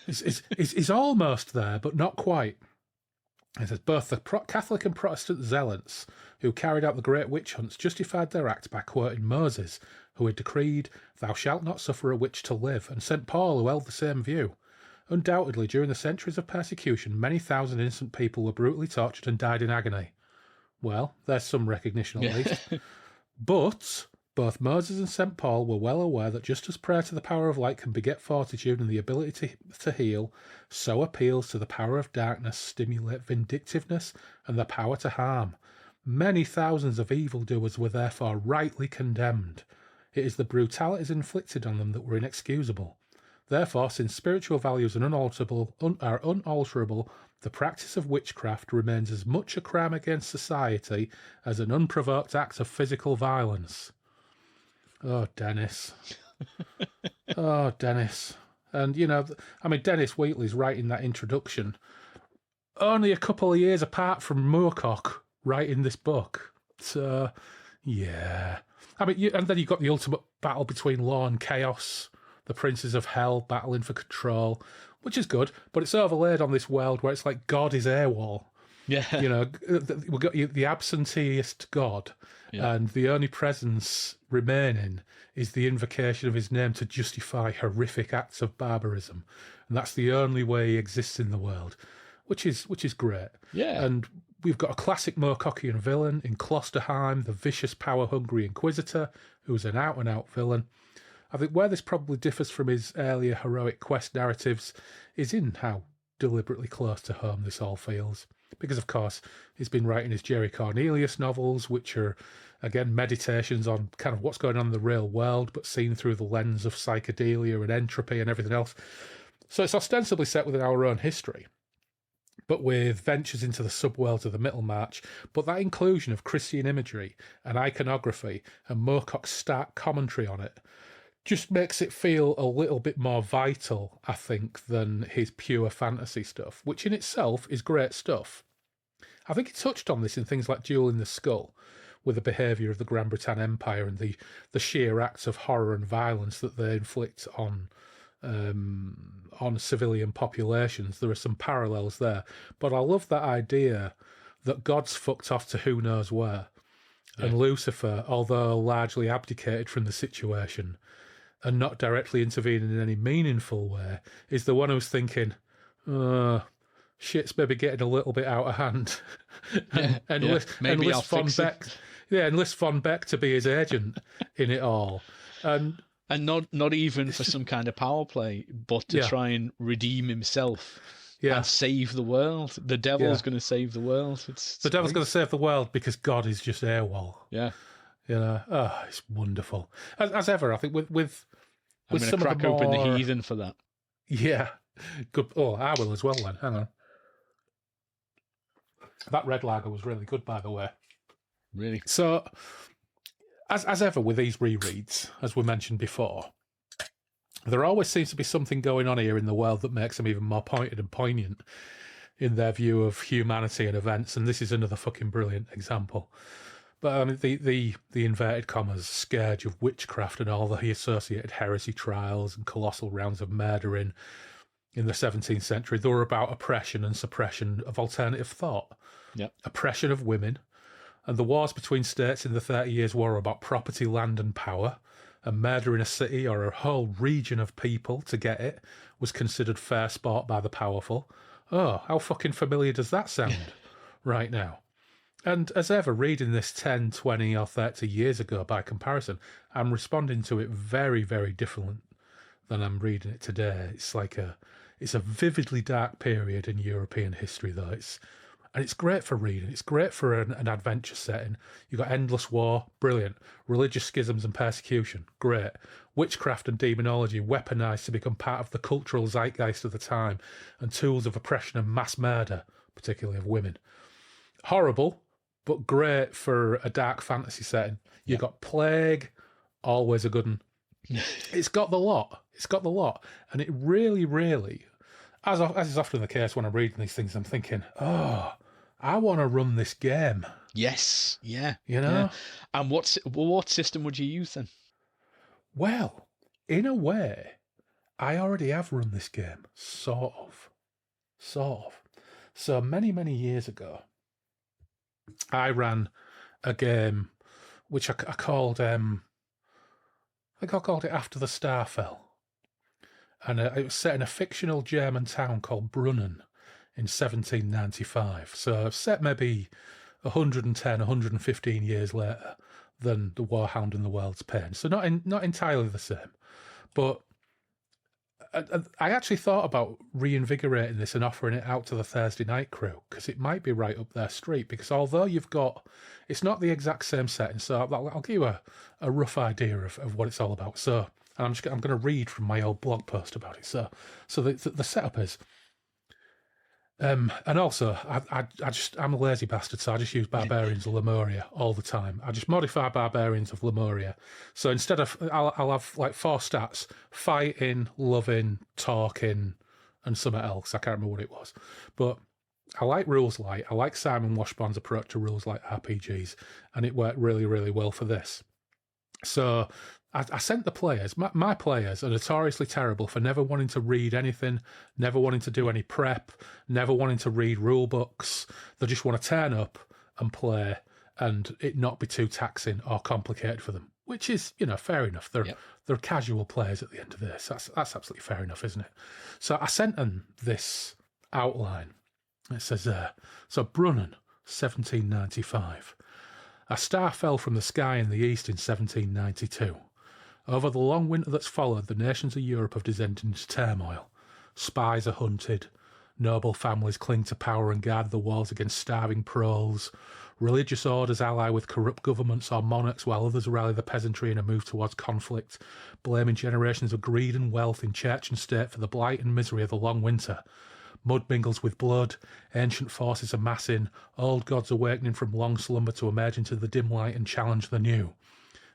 he's almost there, but not quite. It says both the Catholic and Protestant zealots who carried out the great witch hunts justified their act by quoting Moses, who had decreed, "Thou shalt not suffer a witch to live," and St. Paul, who held the same view. Undoubtedly, during the centuries of persecution, many thousand innocent people were brutally tortured and died in agony. Well, there's some recognition at least. But both Moses and St. Paul were well aware that just as prayer to the power of light can beget fortitude and the ability to heal, so appeals to the power of darkness stimulate vindictiveness and the power to harm. Many thousands of evildoers were therefore rightly condemned. It is the brutalities inflicted on them that were inexcusable. Therefore, since spiritual values are unalterable, the practice of witchcraft remains as much a crime against society as an unprovoked act of physical violence. Oh, Dennis. Oh, Dennis. And, I mean, Dennis Wheatley's writing that introduction only a couple of years apart from Moorcock writing this book. So, yeah. I mean, and then you've got the ultimate battle between law and chaos, the princes of hell battling for control, which is good, but it's overlaid on this world where it's like God is AWOL. Yeah. We've got the absenteeist God, and the only presence remaining is the invocation of his name to justify horrific acts of barbarism. And that's the only way he exists in the world, which is great. Yeah. And we've got a classic Moorcockian villain in Klosterheim, the vicious, power-hungry Inquisitor, who's an out-and-out villain. I think where this probably differs from his earlier heroic quest narratives is in how deliberately close to home this all feels. Because, of course, he's been writing his Jerry Cornelius novels, which are, again, meditations on kind of what's going on in the real world, but seen through the lens of psychedelia and entropy and everything else. So it's ostensibly set within our own history, but with ventures into the subworlds of the Middlemarch. But that inclusion of Christian imagery and iconography and Moorcock's stark commentary on it just makes it feel a little bit more vital, I think, than his pure fantasy stuff, which in itself is great stuff. I think he touched on this in things like Duel in the Skull, with the behaviour of the Grand Britain Empire and the sheer acts of horror and violence that they inflict on civilian populations. There are some parallels there. But I love that idea that God's fucked off to who knows where. Yeah. And Lucifer, although largely abdicated from the situation and not directly intervening in any meaningful way, is the one who's thinking, shit's maybe getting a little bit out of hand. Enlist Von Beck to be his agent in it all. And not even for some kind of power play, but to try and redeem himself and save the world. The devil's going to save the world. The devil's going to save the world because God is just AWOL. Yeah. It's wonderful. As ever, I think with I'm going to crack open the heathen for that. Yeah. Good. Oh, I will as well then. Hang on. That red lager was really good, by the way. Really? So, as ever with these rereads, as we mentioned before, there always seems to be something going on here in the world that makes them even more pointed and poignant in their view of humanity and events, and this is another fucking brilliant example. But I mean, the inverted commas scourge of witchcraft and all the associated heresy trials and colossal rounds of murdering in the 17th century, they were about oppression and suppression of alternative thought. Yep. Oppression of women. And the wars between states in the 30 Years' War were about property, land and power. And murdering a city or a whole region of people to get it was considered fair sport by the powerful. Oh, how fucking familiar does that sound right now? And as ever, reading this 10, 20 or 30 years ago by comparison, I'm responding to it very, very different than I'm reading it today. It's like it's a vividly dark period in European history, though. It's great for reading. It's great for an adventure setting. You've got endless war, brilliant. Religious schisms and persecution, great. Witchcraft and demonology weaponised to become part of the cultural zeitgeist of the time, and tools of oppression and mass murder, particularly of women. Horrible, but great for a dark fantasy setting. You've got plague, always a good one. It's got the lot. And it really, really, as is often the case when I'm reading these things, I'm thinking, I want to run this game. Yes, yeah. Yeah. And what system would you use then? Well, in a way, I already have run this game, sort of. So many, many years ago, I ran a game which I called, I think I called it After the Star Fell. And it was set in a fictional German town called Brunnen in 1795. So set maybe 110, 115 years later than the Warhound and the World's Pain. So not entirely the same. But I actually thought about reinvigorating this and offering it out to the Thursday night crew, because it might be right up their street. Because although it's not the exact same setting, so I'll give you a rough idea of what it's all about. So I'm going to read from my old blog post about it. So the setup is, And also, I'm a lazy bastard, so I just use Barbarians of Lemuria all the time. I just modify Barbarians of Lemuria. So instead of, I'll have like 4 stats: fighting, loving, talking, and something else. I can't remember what it was. But I like rules light. I like Simon Washburn's approach to rules light RPGs, and it worked really, really well for this. So I sent the players, my players are notoriously terrible for never wanting to read anything, never wanting to do any prep, never wanting to read rule books. They just want to turn up and play and it not be too taxing or complicated for them, which is, fair enough. They're casual players at the end of this. That's absolutely fair enough, isn't it? So I sent them this outline. It says there, so Brunnen, 1795. A star fell from the sky in the east in 1792. Over the long winter that's followed, the nations of Europe have descended into turmoil. Spies are hunted. Noble families cling to power and guard the walls against starving proles. Religious orders ally with corrupt governments or monarchs, while others rally the peasantry in a move towards conflict, blaming generations of greed and wealth in church and state for the blight and misery of the long winter. Mud mingles with blood, ancient forces amassing, old gods awakening from long slumber to emerge into the dim light and challenge the new.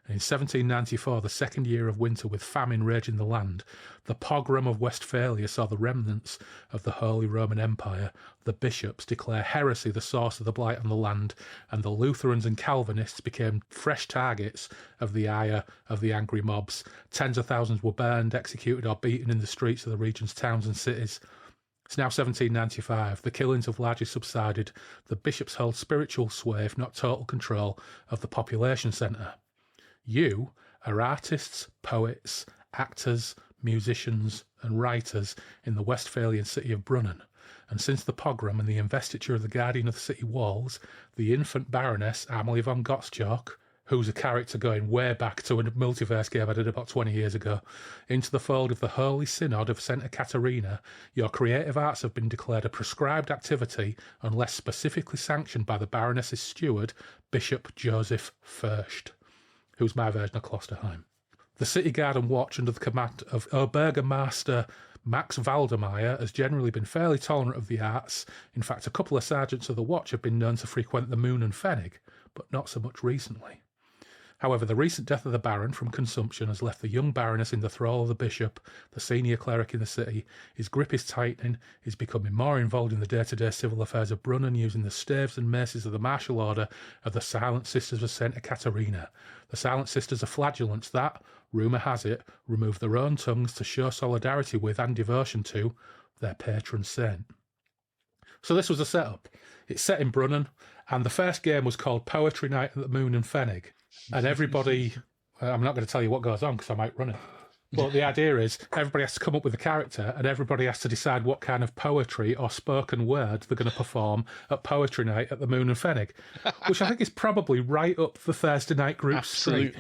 And in 1794, the second year of winter with famine raging the land, the pogrom of Westphalia saw the remnants of the Holy Roman Empire, the bishops, declare heresy the source of the blight on the land, and the Lutherans and Calvinists became fresh targets of the ire of the angry mobs. Tens of thousands were burned, executed or beaten in the streets of the region's towns and cities. It's now 1795. The killings have largely subsided. The bishops hold spiritual sway, if not total control, of the population centre. You are artists, poets, actors, musicians and writers in the Westphalian city of Brunnen, and since the pogrom and the investiture of the guardian of the city walls, the infant Baroness Amelie von Gottschalk, who's a character going way back to a multiverse game I did about 20 years ago, into the fold of the Holy Synod of St. Katerina, your creative arts have been declared a prescribed activity unless specifically sanctioned by the Baroness's steward, Bishop Joseph Furcht, who's my version of Klosterheim. The city guard and watch under the command of Obergermaster Max Waldemeier has generally been fairly tolerant of the arts. In fact, a couple of sergeants of the watch have been known to frequent the Moon and Pfennig, but not so much recently. However, the recent death of the Baron from consumption has left the young Baroness in the thrall of the bishop, the senior cleric in the city. His grip is tightening, he's becoming more involved in the day-to-day civil affairs of Brunnen, using the staves and maces of the martial order of the Silent Sisters of St. Katerina. The Silent Sisters are flagellants that, rumour has it, remove their own tongues to show solidarity with and devotion to their patron saint. So this was a setup. It's set in Brunnen, and the first game was called Poetry Night at the Moon and Pfennig. And everybody, I'm not going to tell you what goes on because I might run it. But the idea is everybody has to come up with a character and everybody has to decide what kind of poetry or spoken word they're going to perform at Poetry Night at the Moon and Pfennig, which I think is probably right up the Thursday night group street.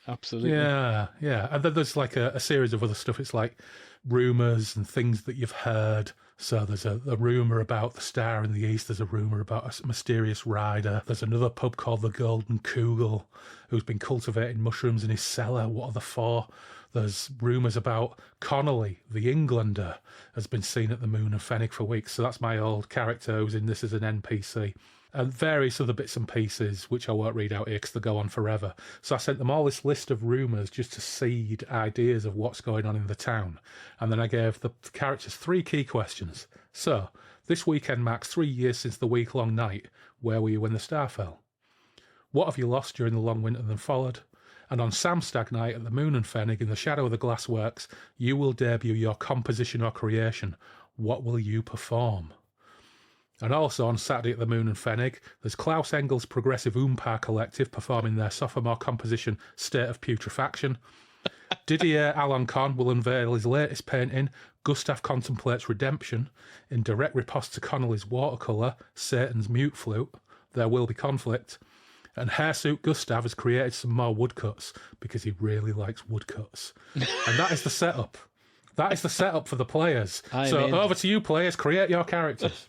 Absolutely. Yeah. And then there's like a series of other stuff. It's like rumours and things that you've heard. So there's a rumour about the Star in the East. There's a rumour about a mysterious rider. There's another pub called the Golden Kugel who's been cultivating mushrooms in his cellar. What are the for? There's rumours about Connolly, the Englander, has been seen at the Moon and Pfennig for weeks. So that's my old character who's in this as an NPC. And various other bits and pieces, which I won't read out here because they go on forever. So I sent them all this list of rumours just to seed ideas of what's going on in the town. And then I gave the characters 3 key questions. So, this weekend marks 3 years since the week-long night. Where were you when the star fell? What have you lost during the long winter that followed? And on Samstag night at the Moon and Pfennig in the shadow of the glassworks, you will debut your composition or creation. What will you perform? And also on Saturday at the Moon and Pfennig, there's Klaus Engel's Progressive Oompah Collective performing their sophomore composition State of Putrefaction. Didier Aloncon will unveil his latest painting, Gustav Contemplates Redemption, in direct riposte to Connolly's watercolour, Satan's Mute Flute. There will be conflict. And Hairsuit Gustav has created some more woodcuts because he really likes woodcuts. And that is the setup. That is the setup for the players. So over to you, players. Create your characters.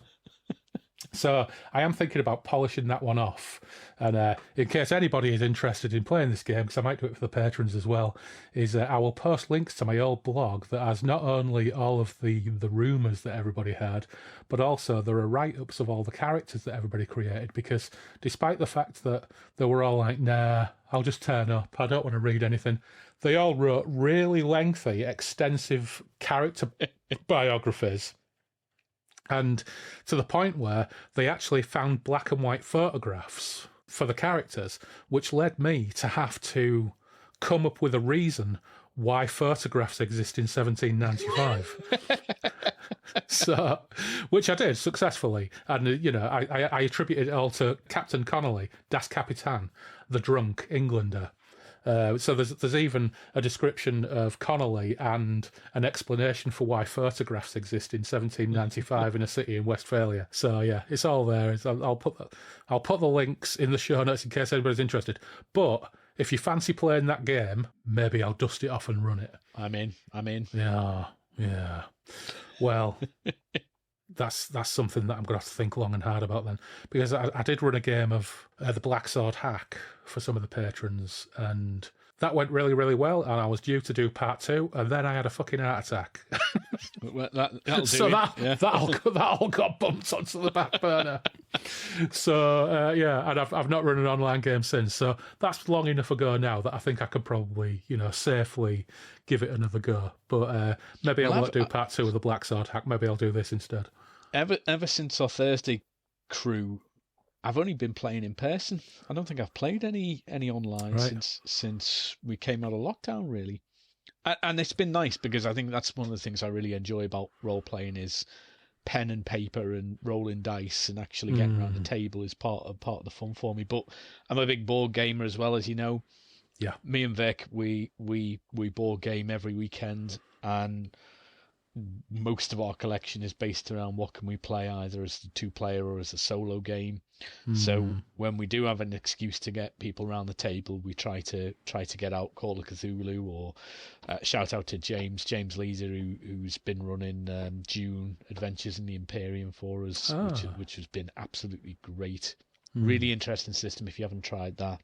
So I am thinking about polishing that one off. And in case anybody is interested in playing this game, because I might do it for the patrons as well, is I will post links to my old blog that has not only all of the rumours that everybody heard, but also there are write-ups of all the characters that everybody created, because despite the fact that they were all like, nah, I'll just turn up, I don't want to read anything, they all wrote really lengthy, extensive character biographies. And to the point where they actually found black and white photographs for the characters, which led me to have to come up with a reason why photographs exist in 1795. So, which I did successfully. And, I attributed it all to Captain Connolly, Das Kapitan, the drunk Englander. So there's even a description of Connolly and an explanation for why photographs exist in 1795 in a city in Westphalia. So yeah, it's all there. I'll put the links in the show notes in case anybody's interested. But if you fancy playing that game, maybe I'll dust it off and run it. I'm in. Yeah. Well, that's something that I'm going to have to think long and hard about then, because I did run a game of the Black Sword Hack for some of the patrons, and that went really, really well, and I was due to do part 2, and then I had a fucking heart attack. Well, that'll So do it. that all got bumped onto the back burner. So and I've not run an online game since. So that's long enough ago now that I think I could probably safely give it another go. But maybe I won't do part 2 of the Black Sword Hack. Maybe I'll do this instead. Ever since our Thursday crew, I've only been playing in person. I don't think I've played any online since we came out of lockdown, really. And it's been nice, because I think that's one of the things I really enjoy about role playing is pen and paper and rolling dice, and actually getting around the table is part of the fun for me. But I'm a big board gamer as well, as you know. Yeah. Me and Vic, we board game every weekend, and most of our collection is based around what can we play either as a 2-player or as a solo game. So when we do have an excuse to get people around the table, we try to get out Call of Cthulhu, or shout out to James Leeser, who's been running June Adventures in the Imperium for us, which has been absolutely great. Really interesting system if you haven't tried that.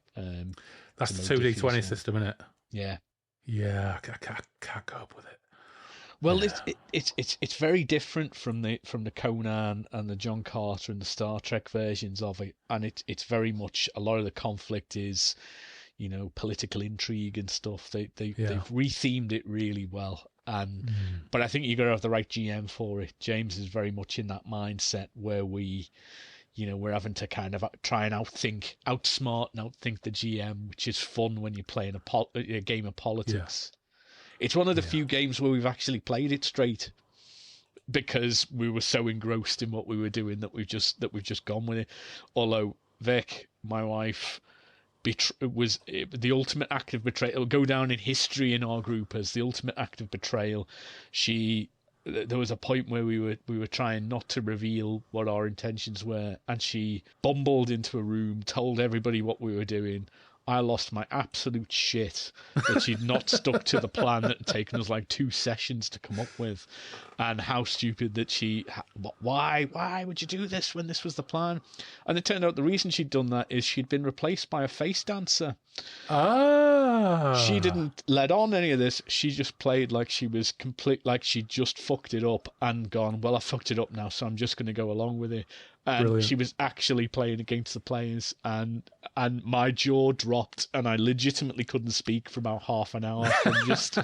That's the 2D20 system, isn't it? Yeah, I can't cope with it. Well, it's very different from the Conan and the John Carter and the Star Trek versions of it, and it's very much, a lot of the conflict is, political intrigue and stuff. They've rethemed it really well, but I think you got to have the right GM for it. James is very much in that mindset where we're having to kind of try and outsmart and outthink the GM, which is fun when you're playing a game of politics. Yeah. It's one of the few games where we've actually played it straight, because we were so engrossed in what we were doing that we've just gone with it. Although Vic, my wife, was the ultimate act of betrayal. It'll go down in history in our group as the ultimate act of betrayal. There was a point where we were trying not to reveal what our intentions were, and she bumbled into a room, told everybody what we were doing. I lost my absolute shit that she'd not stuck to the plan that had taken us like 2 sessions to come up with, and how stupid that why would you do this when this was the plan? And it turned out the reason she'd done that is she'd been replaced by a face dancer. She didn't let on any of this. She just played like she was like she just fucked it up and gone, well, I fucked it up now, so I'm just going to go along with it. And Brilliant. She was actually playing against the players, and my jaw dropped, and I legitimately couldn't speak for about half an hour from just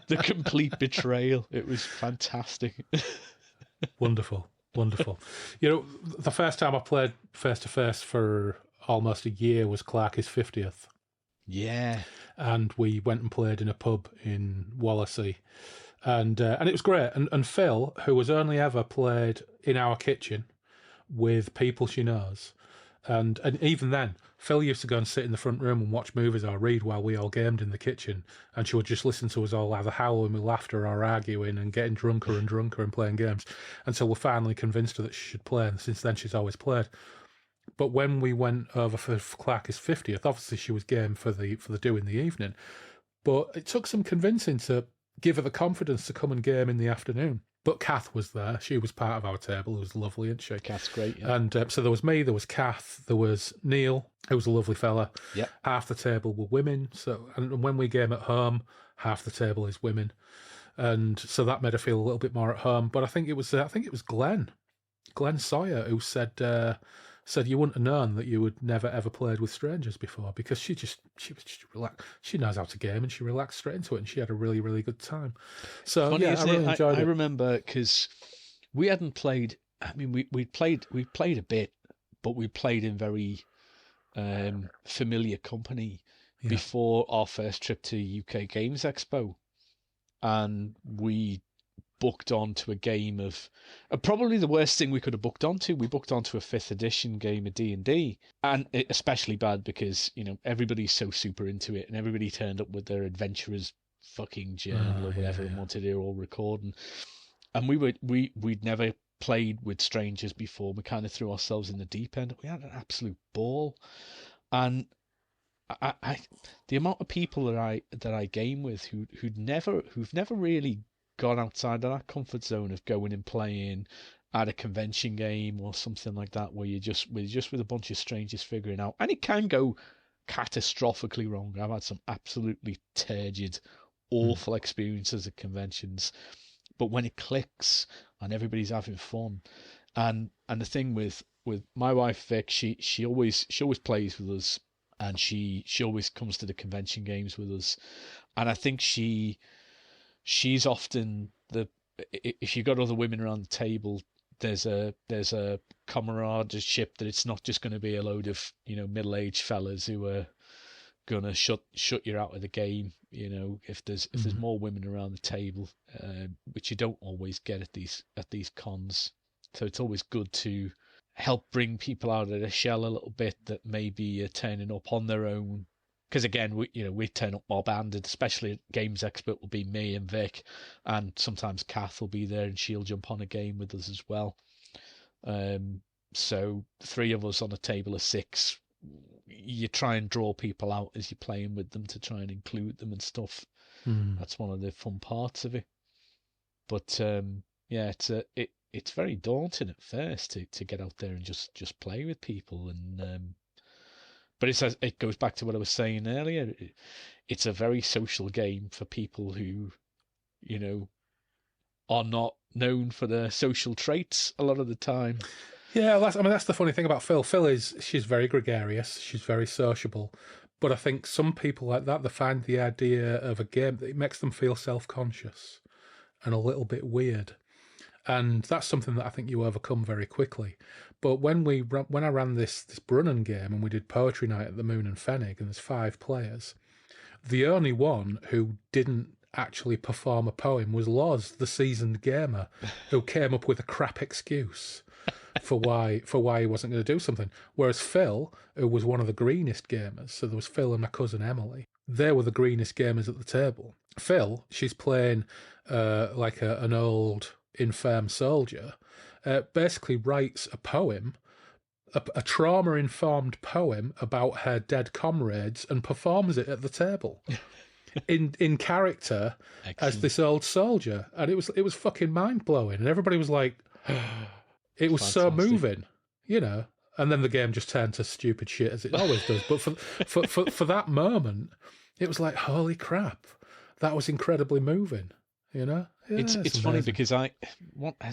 the complete betrayal. It was fantastic. Wonderful. The first time I played face-to-face for almost a year was Clarky's 50th. Yeah. And we went and played in a pub in Wallasey. And it was great. And Phil, who has only ever played in our kitchen with people she knows, and even then, Phil used to go and sit in the front room and watch movies or read while we all gamed in the kitchen, and she would just listen to us all either howling with laughter or arguing and getting drunker and drunker and playing games until we finally convinced her that she should play, and since then she's always played. But when we went over for Clarky's 50th, obviously she was game for the do in the evening, but it took some convincing to give her the confidence to come and game in the afternoon. But Kath was there. She was part of our table. It was lovely, isn't she? Kath's great, yeah. And so there was me, there was Kath, there was Neil, who was a lovely fella. Yeah. Half the table were women. So, and when we game at home, half the table is women. And so that made her feel a little bit more at home. But I think it was Glenn Sawyer, who said you wouldn't have known that you had never ever played with strangers before, because she was just relaxed. She knows how to game, and she relaxed straight into it, and she had a really, really good time. So Funny, yeah, I really enjoyed it. I remember, because we hadn't played. I mean, we played a bit, but we played in very familiar company before our first trip to UK Games Expo, and we booked onto a game of probably the worst thing we could have booked onto. We booked onto a 5th edition game of D&D, and it especially bad because, you know, everybody's so super into it, and everybody turned up with their adventurer's fucking journal or whatever and wanted it all recording. And we'd never played with strangers before. We kind of threw ourselves in the deep end. We had an absolute ball, and I the amount of people that I game with who've never really gone outside of that comfort zone of going and playing at a convention game or something like that, where you're just with a bunch of strangers figuring out, and it can go catastrophically wrong. I've had some absolutely turgid, awful experiences at conventions, but when it clicks and everybody's having fun, and the thing with my wife Vic, she always plays with us, and she always comes to the convention games with us, and I think she's often if you've got other women around the table, there's a comradeship that it's not just going to be a load of, you know, middle-aged fellas who are gonna shut you out of the game. You know, if there's more women around the table, which you don't always get at these cons, so it's always good to help bring people out of their shell a little bit that maybe are turning up on their own. Because again, we turn up mob-handed, especially at Games Expert will be me and Vic, and sometimes Kath will be there and she'll jump on a game with us as well. So 3 of us on a table of 6, you try and draw people out as you're playing with them to try and include them and stuff. That's one of the fun parts of it. But yeah, it's very daunting at first to get out there and just play with people, and but it goes back to what I was saying earlier. It's a very social game for people who, you know, are not known for their social traits a lot of the time. Yeah, that's the funny thing about Phil. She's very gregarious, she's very sociable, but I think some people like that, they find the idea of a game that it makes them feel self-conscious and a little bit weird. And that's something that I think you overcome very quickly. But when I ran this Brunnen game and we did poetry night at the Moon and Fennig, and there's 5 players, the only one who didn't actually perform a poem was Loz, the seasoned gamer, who came up with a crap excuse for why he wasn't going to do something. Whereas Phil, who was one of the greenest gamers, so there was Phil and my cousin Emily, they were the greenest gamers at the table. Phil, she's playing like an old infirm soldier, basically writes a poem, a trauma-informed poem about her dead comrades, and performs it at the table in character. Excellent. As this old soldier, and it was fucking mind-blowing, and everybody was like, it was fantastic. So moving, you know. And then the game just turned to stupid shit, as it always does. But for that moment, it was like, holy crap, that was incredibly moving, you know. Yeah, it's funny because I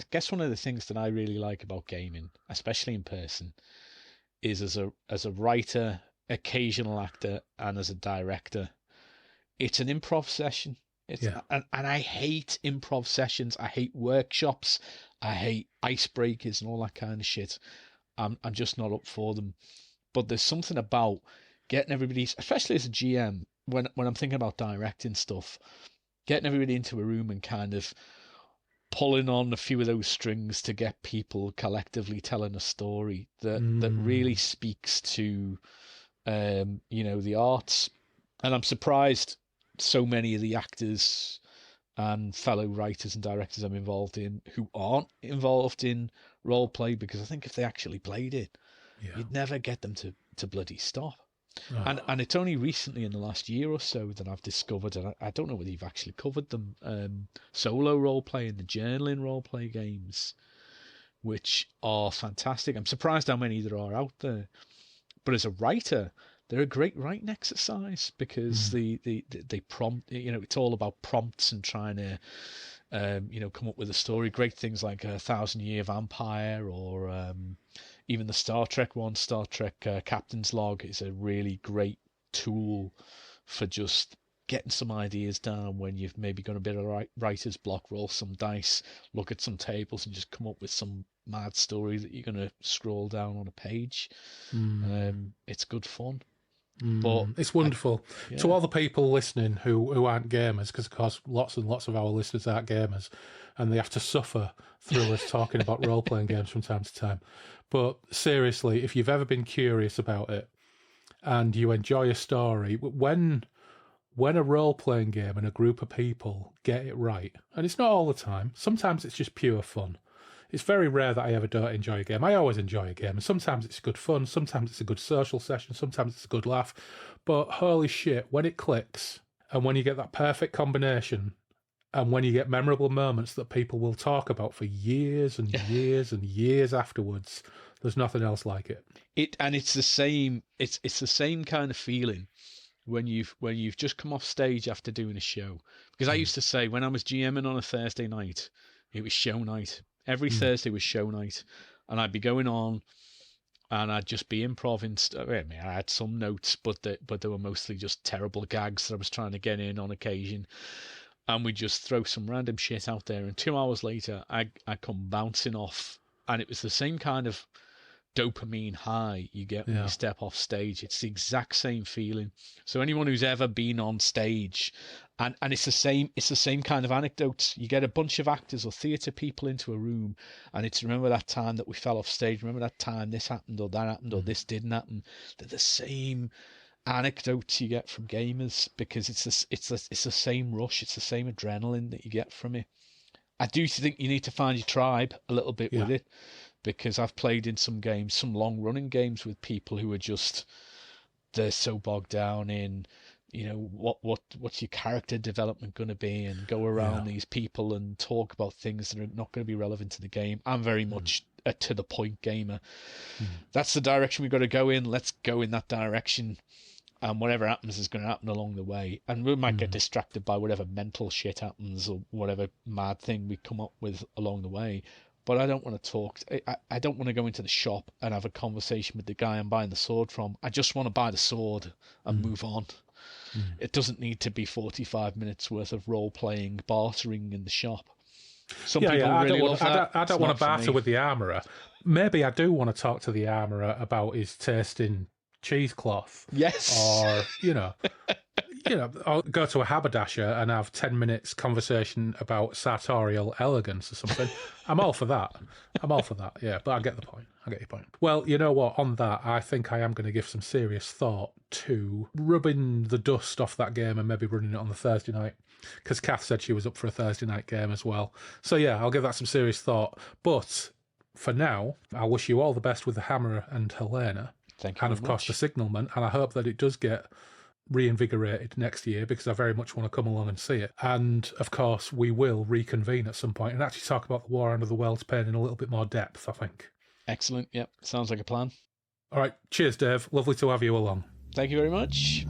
guess one of the things that I really like about gaming, especially in person, is as a writer, occasional actor, and as a director, it's an improv session. And I hate improv sessions. I hate workshops. I hate icebreakers and all that kind of shit. I'm just not up for them. But there's something about getting everybody, especially as a GM, when I'm thinking about directing stuff, getting everybody into a room and kind of pulling on a few of those strings to get people collectively telling a story that really speaks to, the arts. And I'm surprised so many of the actors and fellow writers and directors I'm involved in who aren't involved in role play, because I think if they actually played it, you'd never get them to bloody stop. And it's only recently in the last year or so that I've discovered, and I don't know whether you've actually covered them, solo role-play and the journaling role-play games, which are fantastic. I'm surprised how many there are out there. But as a writer, they're a great writing exercise because they prompt, it's all about prompts and trying to, come up with a story. Great things like A Thousand Year Vampire or even the Star Trek one, Star Trek Captain's Log is a really great tool for just getting some ideas down when you've maybe got a bit of writer's block. Roll some dice, look at some tables, and just come up with some mad story that you're going to scroll down on a page. It's good fun. But it's wonderful. To all the people listening who aren't gamers, because of course lots and lots of our listeners aren't gamers, and they have to suffer through us talking about role-playing games from time to time. But seriously, if you've ever been curious about it and you enjoy a story, when a role-playing game and a group of people get it right, and it's not all the time, sometimes it's just pure fun. It's very rare that I ever don't enjoy a game. I always enjoy a game, and sometimes it's good fun, sometimes it's a good social session, sometimes it's a good laugh. But holy shit, when it clicks, and when you get that perfect combination, and when you get memorable moments that people will talk about for years and years and years afterwards, there's nothing else like it. It's the same. It's the same kind of feeling when you've just come off stage after doing a show. Because I used to say when I was GMing on a Thursday night, it was show night. Every Thursday was show night, and I'd be going on, and I'd just be improvising. I had some notes, but they were mostly just terrible gags that I was trying to get in on occasion. And we'd just throw some random shit out there, and 2 hours later, I come bouncing off, and it was the same kind of dopamine high you get when you step off stage. It's the exact same feeling. So anyone who's ever been on stage, and it's the same kind of anecdotes. You get a bunch of actors or theatre people into a room, and it's remember that time that we fell off stage, remember that time this happened or that happened or this didn't happen. They're the same anecdotes you get from gamers because it's the same rush, it's the same adrenaline that you get from it. I do think you need to find your tribe a little bit with it, because I've played in some games, some long-running games with people who are just, they're so bogged down in, what's your character development going to be, and go around these people and talk about things that are not going to be relevant to the game. I'm very much a to-the-point gamer. That's the direction we've got to go in. Let's go in that direction. And whatever happens is going to happen along the way. And we might get distracted by whatever mental shit happens or whatever mad thing we come up with along the way. But I don't want to talk. I don't want to go into the shop and have a conversation with the guy I'm buying the sword from. I just want to buy the sword and move on. It doesn't need to be 45 minutes worth of role-playing, bartering in the shop. Some people really love that. I don't want to barter with the armourer. Maybe I do want to talk to the armourer about his taste in cheesecloth. Yes. Or, I'll go to a haberdasher and have 10 minutes conversation about sartorial elegance or something. I'm all for that. Yeah, but I get the point. I get your point. Well, you know what? On that, I think I am going to give some serious thought to rubbing the dust off that game and maybe running it on the Thursday night, because Kath said she was up for a Thursday night game as well. So yeah, I'll give that some serious thought. But for now, I wish you all the best with the Hammer and Helena. Thank you. And of course the Signalman, and I hope that it does get reinvigorated next year, because I very much want to come along and see it. And of course we will reconvene at some point and actually talk about the War Under the World's Pain in a little bit more depth, I think. Excellent. Yep, sounds like a plan. All right, cheers Dave, lovely to have you along. Thank you very much.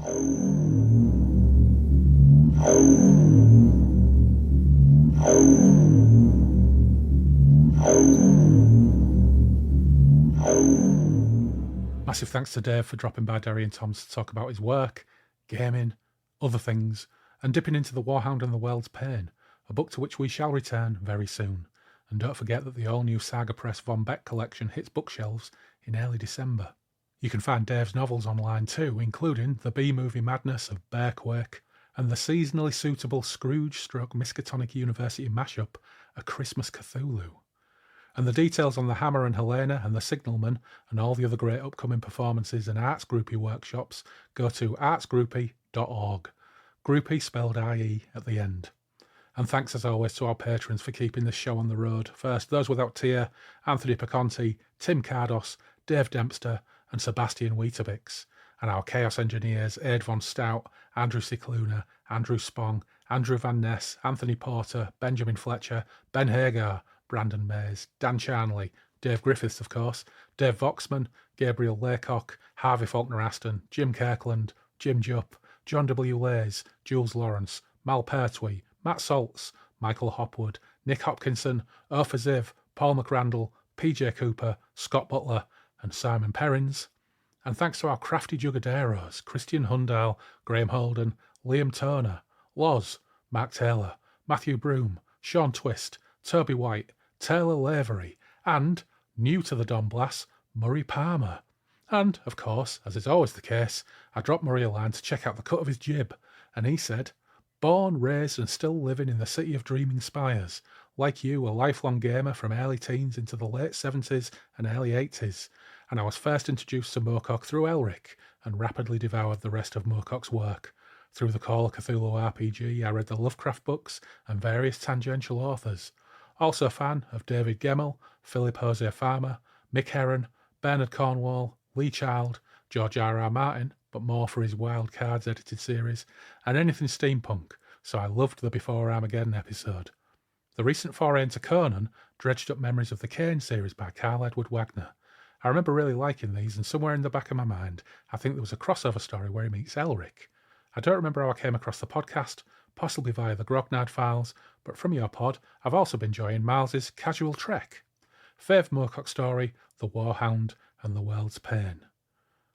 Massive thanks to Dave for dropping by Derry and Tom's to talk about his work, gaming, other things, and dipping into the Warhound and the World's Pain, a book to which we shall return very soon. And don't forget that the all-new Saga Press Von Beck collection hits bookshelves in early December. You can find Dave's novels online too, including The B-Movie Madness of Bearquake and the seasonally suitable Scrooge/Miskatonic University mashup, A Christmas Cthulhu. And the details on the Hammer and Helena and the Signalman and all the other great upcoming performances and Arts Groupie workshops go to artsgroupie.org. Groupie spelled IE at the end. And thanks as always to our patrons for keeping this show on the road. First, those without tier, Anthony Piconti, Tim Cardos, Dave Dempster and Sebastian Weetabix. and our Chaos Engineers, Aid von Stout, Andrew Cicluna, Andrew Spong, Andrew Van Ness, Anthony Porter, Benjamin Fletcher, Ben Hagar, Brandon Mays, Dan Charnley, Dave Griffiths, of course, Dave Voxman, Gabriel Laycock, Harvey Faulkner-Aston, Jim Kirkland, Jim Jupp, John W. Lays, Jules Lawrence, Mal Pertwee, Matt Saltz, Michael Hopwood, Nick Hopkinson, Ofer Ziv, Paul McRandall, PJ Cooper, Scott Butler, and Simon Perrins. And thanks to our crafty Jugaderos, Christian Hundal, Graham Holden, Liam Turner, Loz, Mark Taylor, Matthew Broom, Sean Twist, Toby White, Taylor Lavery, and, new to the Don Blas, Murray Palmer. And, of course, as is always the case, I dropped Murray a line to check out the cut of his jib, and he said, "Born, raised and still living in the city of dreaming spires. Like you, a lifelong gamer from early teens into the late 70s and early 80s. And I was first introduced to Moorcock through Elric and rapidly devoured the rest of Moorcock's work. Through the Call of Cthulhu RPG, I read the Lovecraft books and various tangential authors. Also a fan of David Gemmell, Philip Jose Farmer, Mick Herron, Bernard Cornwall, Lee Child, George R.R. Martin, but more for his Wild Cards edited series, and anything steampunk, so I loved the Before Armageddon episode. The recent foray into Conan dredged up memories of the Kane series by Carl Edward Wagner. I remember really liking these, and somewhere in the back of my mind, I think there was a crossover story where he meets Elric. I don't remember how I came across the podcast, possibly via the Grognard files, but from your pod, I've also been enjoying Miles's Casual Trek. Fave Moorcock story, The Warhound, and The World's Pain.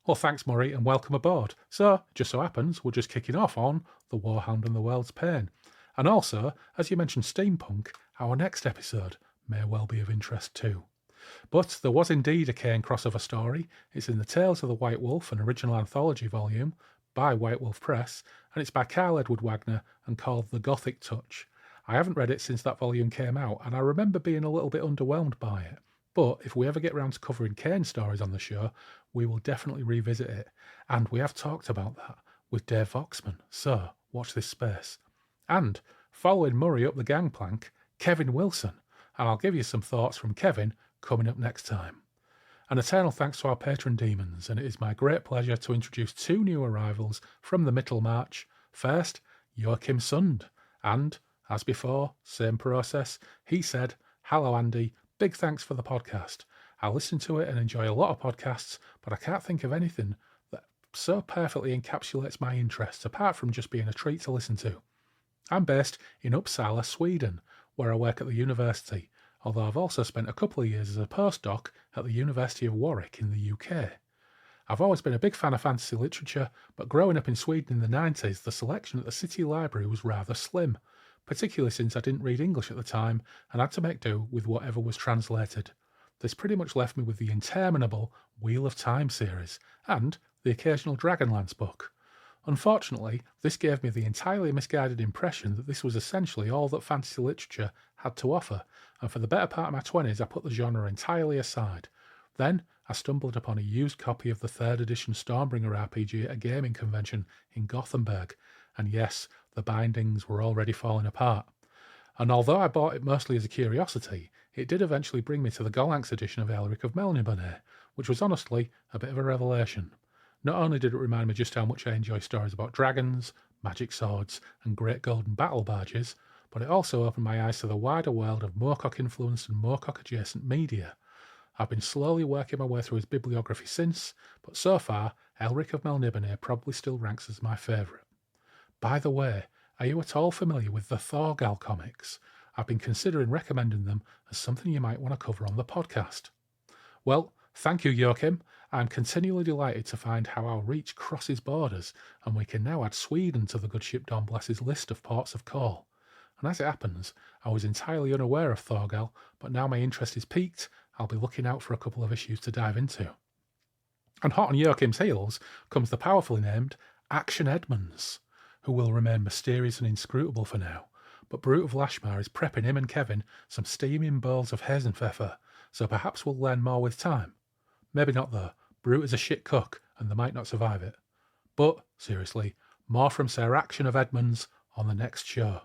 Well, thanks, Murray, and welcome aboard. So, just so happens, we're just kicking off on The Warhound and The World's Pain. And also, as you mentioned steampunk, our next episode may well be of interest too. But there was indeed a Kane crossover story. It's in the Tales of the White Wolf, an original anthology volume by White Wolf Press, and it's by Carl Edward Wagner and called The Gothic Touch. I haven't read it since that volume came out, and I remember being a little bit underwhelmed by it. But if we ever get round to covering Kane stories on the show, we will definitely revisit it. And we have talked about that with Dave Voxman, so watch this space. And following Murray up the gangplank, Kevin Wilson, and I'll give you some thoughts from Kevin coming up next time. An eternal thanks to our patron demons, and it is my great pleasure to introduce two new arrivals from the Mittelmarch. First, Joachim Sund, and, as before, same process, he said, "Hello Andy, big thanks for the podcast. I listen to it and enjoy a lot of podcasts, but I can't think of anything that so perfectly encapsulates my interests, apart from just being a treat to listen to. I'm based in Uppsala, Sweden, where I work at the university, although I've also spent a couple of years as a postdoc at the University of Warwick in the UK. I've always been a big fan of fantasy literature, but growing up in Sweden in the 90s, the selection at the City Library was rather slim, particularly since I didn't read English at the time and had to make do with whatever was translated. This pretty much left me with the interminable Wheel of Time series and the occasional Dragonlance book. Unfortunately, this gave me the entirely misguided impression that this was essentially all that fantasy literature had to offer, and for the better part of my 20s I put the genre entirely aside. Then I stumbled upon a used copy of the 3rd edition Stormbringer RPG at a gaming convention in Gothenburg, and yes, the bindings were already falling apart. And although I bought it mostly as a curiosity, it did eventually bring me to the Gollancz edition of Elric of Melniboné, which was honestly a bit of a revelation. Not only did it remind me just how much I enjoy stories about dragons, magic swords, and great golden battle barges, but it also opened my eyes to the wider world of Moorcock-influenced and Moorcock-adjacent media. I've been slowly working my way through his bibliography since, but so far, Elric of Melniboné probably still ranks as my favourite. By the way, are you at all familiar with the Thorgal comics? I've been considering recommending them as something you might want to cover on the podcast. Well, thank you, Joachim. I'm continually delighted to find how our reach crosses borders, and we can now add Sweden to the good ship Don Bless's list of ports of call. And as it happens, I was entirely unaware of Thorgal, but now my interest is piqued, I'll be looking out for a couple of issues to dive into. And hot on Joachim's heels comes the powerfully named Action Edmonds, who will remain mysterious and inscrutable for now, but Brute of Lashmar is prepping him and Kevin some steaming bowls of Hazenpfeffer, so perhaps we'll learn more with time. Maybe not though, Brute is a shit cook and they might not survive it. But, seriously, more from Sir Action of Edmonds on the next show.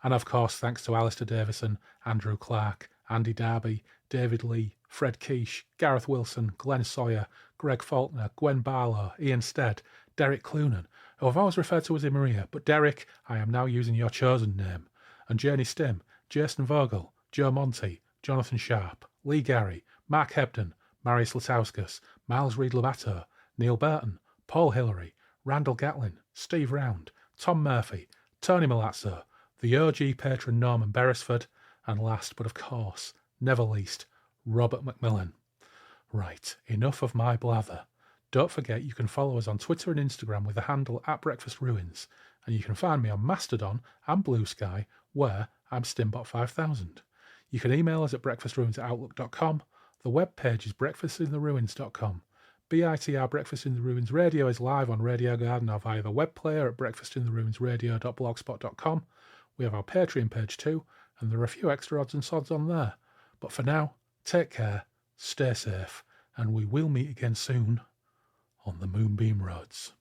And of course, thanks to Alistair Davison, Andrew Clark, Andy Darby, David Lee, Fred Quiche, Gareth Wilson, Glenn Sawyer, Greg Faulkner, Gwen Barlow, Ian Stead, Derek Clunan, who I've always referred to as Maria, but Derek, I am now using your chosen name, and Janie Stim, Jason Vogel, Joe Monti, Jonathan Sharp, Lee Gary, Mark Hebden, Marius Latauskas, Miles Reed-Labato, Neil Burton, Paul Hillary, Randall Gatlin, Steve Round, Tom Murphy, Tony Malazzo, the OG patron Norman Beresford, and last but of course, never least, Robert McMillan. Right, enough of my blather. Don't forget you can follow us on Twitter and Instagram with the handle @BreakfastRuins, and you can find me on Mastodon and Blue Sky, where I'm Stimbot5000. You can email us at breakfastruins@outlook.com. The web page is breakfastintheruins.com. BITR Breakfast in the Ruins Radio is live on Radio Garden or via the web player at breakfastintheruinsradio.blogspot.com. We have our Patreon page too, and there are a few extra odds and sods on there. But for now, take care, stay safe, and we will meet again soon on the Moonbeam Roads.